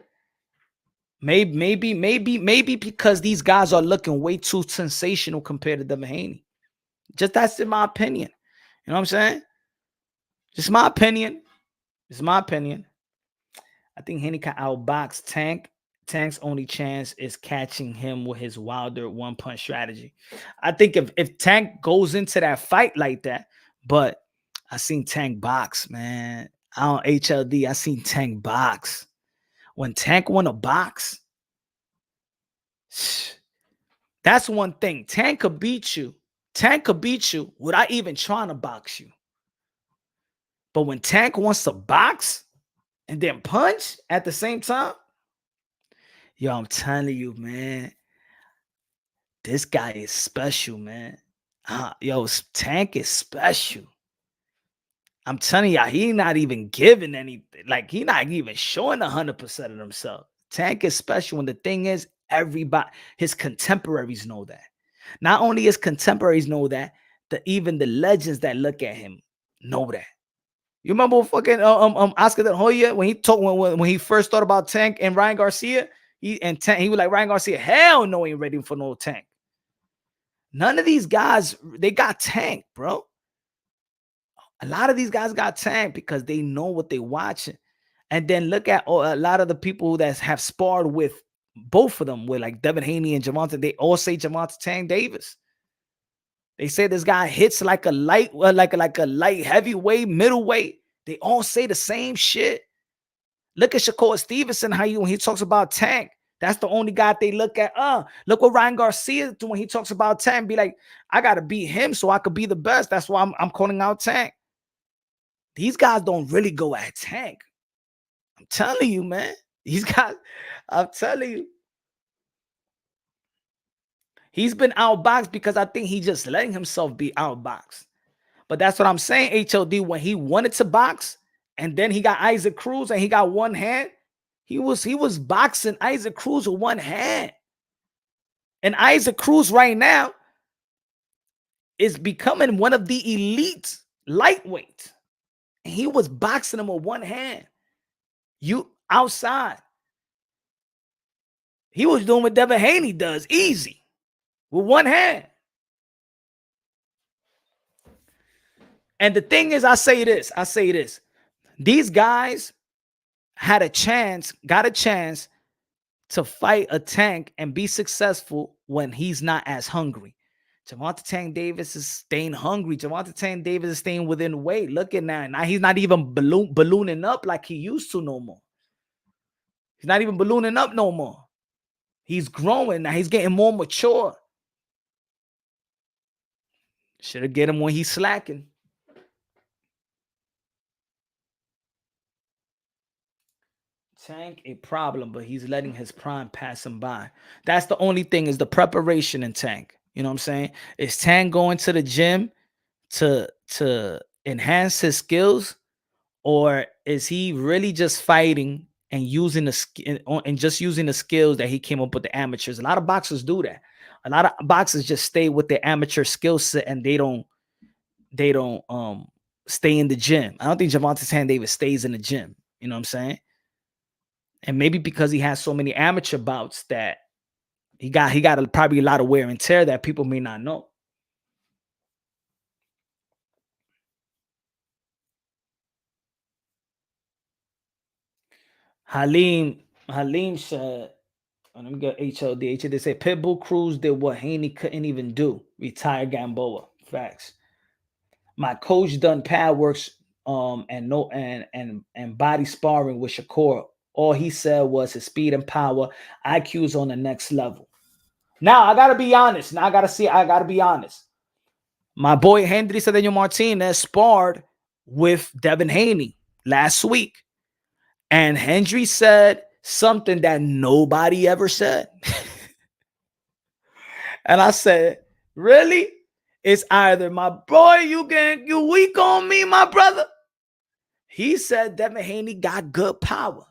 Maybe because these guys are looking way too sensational compared to Devin Haney. Just that's in my opinion. You know what I'm saying? Just my opinion. It's my opinion. I think Haney can outbox Tank. Tank's only chance is catching him with his wilder one-punch strategy. I think if Tank goes into that fight like that, but I seen Tank box, man. HLD, I seen Tank box. When Tank won a box, that's one thing. Tank could beat you. Tank could beat you without even trying to box you. But when Tank wants to box and then punch at the same time, yo, I'm telling you, man, this guy is special, man. Yo, Tank is special. I'm telling y'all, he not even giving anything. Like, he not even showing 100% of himself. Tank is special. And the thing is, everybody, his contemporaries know that. Not only his contemporaries know that, even the legends that look at him know that. You remember fucking Oscar De La Hoya when he talked when he first thought about Tank and Ryan Garcia? He was like, Ryan Garcia, hell no, ain't ready for no Tank. None of these guys, they got Tank, bro. A lot of these guys got Tank because they know what they watching. And then look at a lot of the people that have sparred with both of them, with like Devin Haney and Javante. They all say Javante Tank Davis. They say this guy hits like a light, like a light heavyweight, middleweight. They all say the same shit. Look at Shakur Stevenson, when he talks about Tank. That's the only guy they look at. Look what Ryan Garcia do when he talks about Tank. Be like, I gotta beat him so I could be the best. That's why I'm calling out Tank. These guys don't really go at Tank. I'm telling you, man. These guys, I'm telling you. He's been outboxed because I think he just letting himself be outboxed. But that's what I'm saying, HLD, when he wanted to box, and then he got Isaac Cruz and he got one hand, He was boxing Isaac Cruz with one hand. And Isaac Cruz right now is becoming one of the elite lightweights. And he was boxing him with one hand. You outside. He was doing what Devin Haney does, easy, with one hand. And the thing is, I say this. These guys got a chance to fight a Tank and be successful when he's not as hungry. Gervonta Tank Davis is staying hungry. Gervonta Tank Davis is staying within weight. Look at that. Now he's not even ballooning up like he used to no more. He's not even ballooning up no more. He's growing now. He's getting more mature. Should have get him when he's slacking. Tank a problem, but he's letting his prime pass him by. That's the only thing is the preparation in Tank. You know what I'm saying? Is Tank going to the gym to enhance his skills, or is he really just fighting and using the skills that he came up with the amateurs? A lot of boxers do that. A lot of boxers just stay with their amateur skill set and they don't stay in the gym. I don't think Gervonta Tank Davis stays in the gym. You know what I'm saying? And maybe because he has so many amateur bouts that he got probably a lot of wear and tear that people may not know. Halim said, let me get HLD. HLD said Pitbull Cruz did what Haney couldn't even do. Retire Gamboa. Facts. My coach done pad works and body sparring with Shakur. All he said was his speed and power. IQ's on the next level. Now I gotta be honest. I gotta be honest. My boy Hendry Cedeno Martinez sparred with Devin Haney last week. And Hendry said something that nobody ever said. And I said, really? It's either my boy, you weak on me, my brother. He said Devin Haney got good power.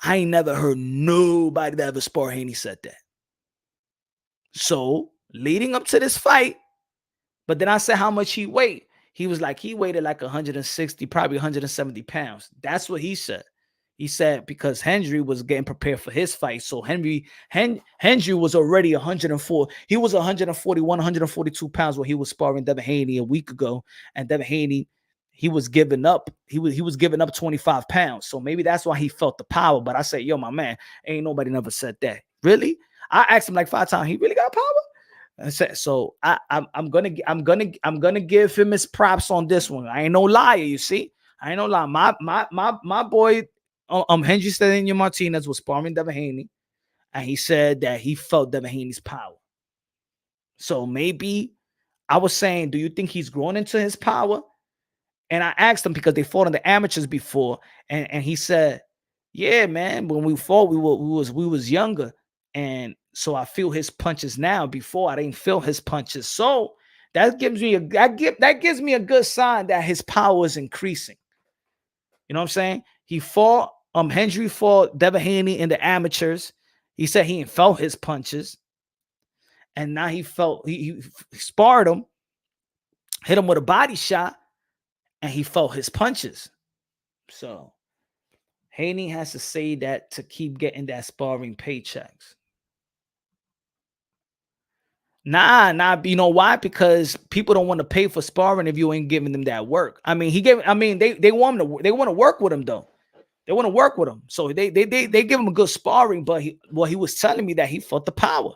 I ain't never heard nobody that ever sparred Haney said that. So leading up to this fight, but then I said how much he weighed. He was like, he weighed like 160, probably 170 pounds. That's what he said. He said because Hendry was getting prepared for his fight. So Hendry was already 104. He was 141, 142 pounds when he was sparring Devin Haney a week ago. And Devin Haney, he was giving up. He was giving up 25 pounds. So maybe that's why he felt the power. But I said, yo, my man, ain't nobody never said that. Really? I asked him like 5 times. He really got power? I said, so I'm gonna give him his props on this one. I ain't no liar, you see. I ain't no lie. My boy Hendry Cedeno Martinez was sparring Devin Haney, and he said that he felt Devin Haney's power. So maybe I was saying, do you think he's grown into his power? And I asked him because they fought in the amateurs before, and he said, yeah, man, when we fought, we was younger. And so I feel his punches now. Before I didn't feel his punches. So that gives me a good sign that his power is increasing. You know what I'm saying? Hendry fought Devin Haney in the amateurs. He said he ain't felt his punches. And now he sparred him, hit him with a body shot, and he felt his punches. So Haney has to say that to keep getting that sparring paychecks. Nah. You know why? Because people don't want to pay for sparring if you ain't giving them that work. I mean, they want to work with him though. They want to work with him. So they give him a good sparring, but he was telling me that he felt the power.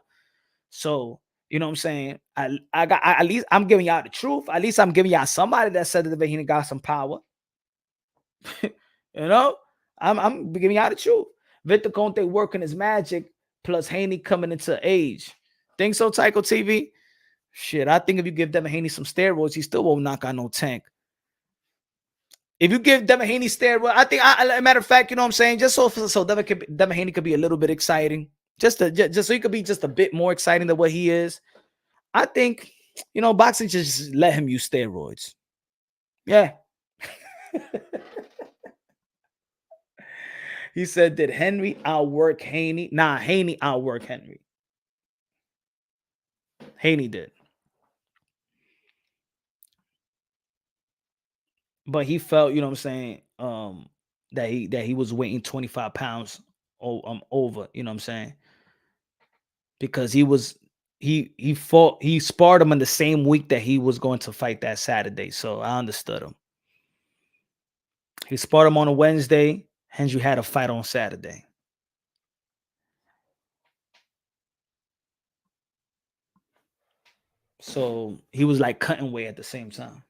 So, you know what I'm saying? At least I'm giving y'all the truth. At least I'm giving y'all somebody that said that he got some power. You know? I'm giving y'all the truth. Victor Conte working his magic plus Haney coming into age. Think so, Tycho TV? Shit, I think if you give Devin Haney some steroids, he still won't knock out no Tank. If you give Devin Haney steroids, I think, matter of fact, you know what I'm saying? Just so Devin Haney could be a little bit exciting. Just so he could be just a bit more exciting than what he is. I think, you know, boxing just let him use steroids. Yeah. He said, did Henry outwork Haney? Nah, Haney outworked Henry. Haney did. But he felt, you know what I'm saying, that he was weighing 25 pounds over, you know what I'm saying? Because he sparred him in the same week that he was going to fight that Saturday. So I understood him. He sparred him on a Wednesday, hence you had a fight on Saturday. So he was like cutting weight at the same time.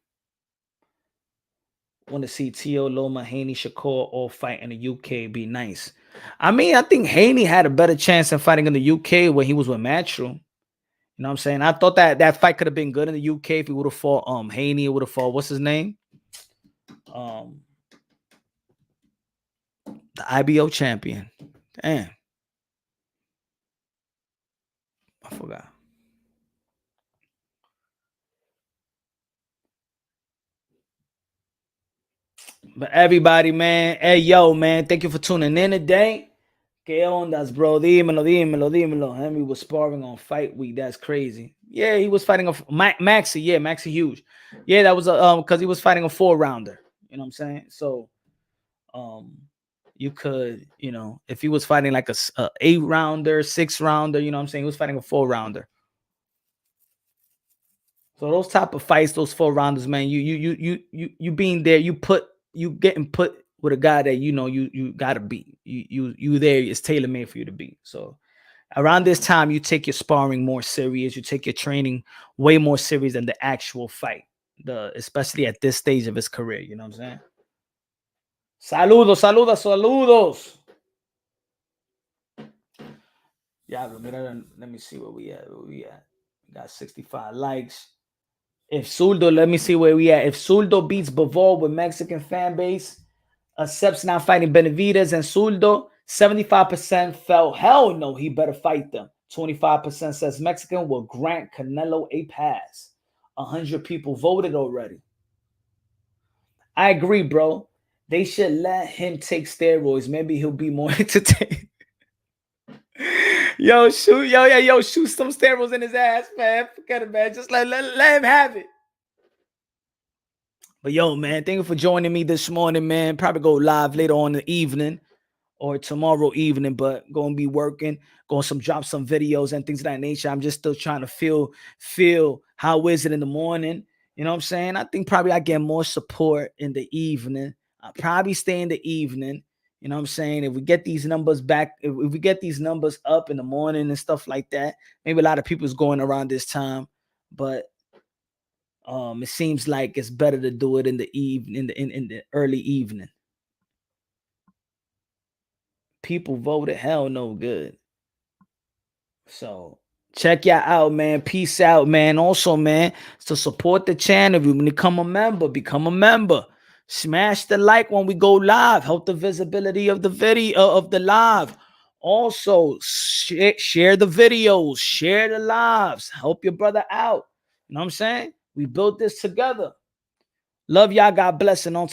Want to see Teo, Loma, Haney, Shakur all fight in the UK. Be nice. I mean, I think Haney had a better chance in fighting in the UK when he was with Matchroom. You know what I'm saying? I thought that fight could have been good in the UK if he would have fought Haney. It would have fought, what's his name? The IBO champion. Damn. I forgot. But everybody, man. Hey, yo, man. Thank you for tuning in today. ¿Qué ondas, bro? Dímelo. Henry was sparring on fight week. That's crazy. Yeah, he was fighting a Maxi. Yeah, Maxi huge. Yeah, that was because he was fighting a 4-rounder. You know what I'm saying? So, you could, you know, if he was fighting like a 8-rounder, 6-rounder, you know what I'm saying? He was fighting a 4-rounder. So those type of fights, those 4-rounders, man, you being there, you getting put with a guy that you know you gotta beat. You there, it's tailor made for you to beat. So around this time, you take your sparring more serious, you take your training way more serious than the actual fight. Especially at this stage of his career, you know what I'm saying? Saludos. Yeah, let me see where we at. We got 65 likes. If Zurdo, let me see where we at. If Zurdo beats Bivol with Mexican fan base, accepts not fighting Benavidez and Zurdo, 75% felt hell no, he better fight them. 25% says Mexican will grant Canelo a pass. 100 people voted already. I agree, bro. They should let him take steroids. Maybe he'll be more entertained. Shoot some steroids in his ass, man. Forget it, man. Just let him have it. But yo, man, thank you for joining me this morning, man. Probably go live later on in the evening or tomorrow evening, but gonna be working, drop some videos and things of that nature. I'm just still trying to feel how is it in the morning. You know what I'm saying? I think probably I get more support in the evening. I'll probably stay in the evening. You know what I'm saying? If we get these numbers back, if we get these numbers up in the morning and stuff like that, maybe a lot of people's going around this time, but it seems like it's better to do it in the evening, in the early evening. People voted hell no good. So check y'all out, man. Peace out, man. Also, man, to support the channel, if you become a member. Smash the like when we go live. Help the visibility of the video of the live. Also, share the videos, share the lives. Help your brother out. You know what I'm saying? We built this together. Love y'all. God bless. And on to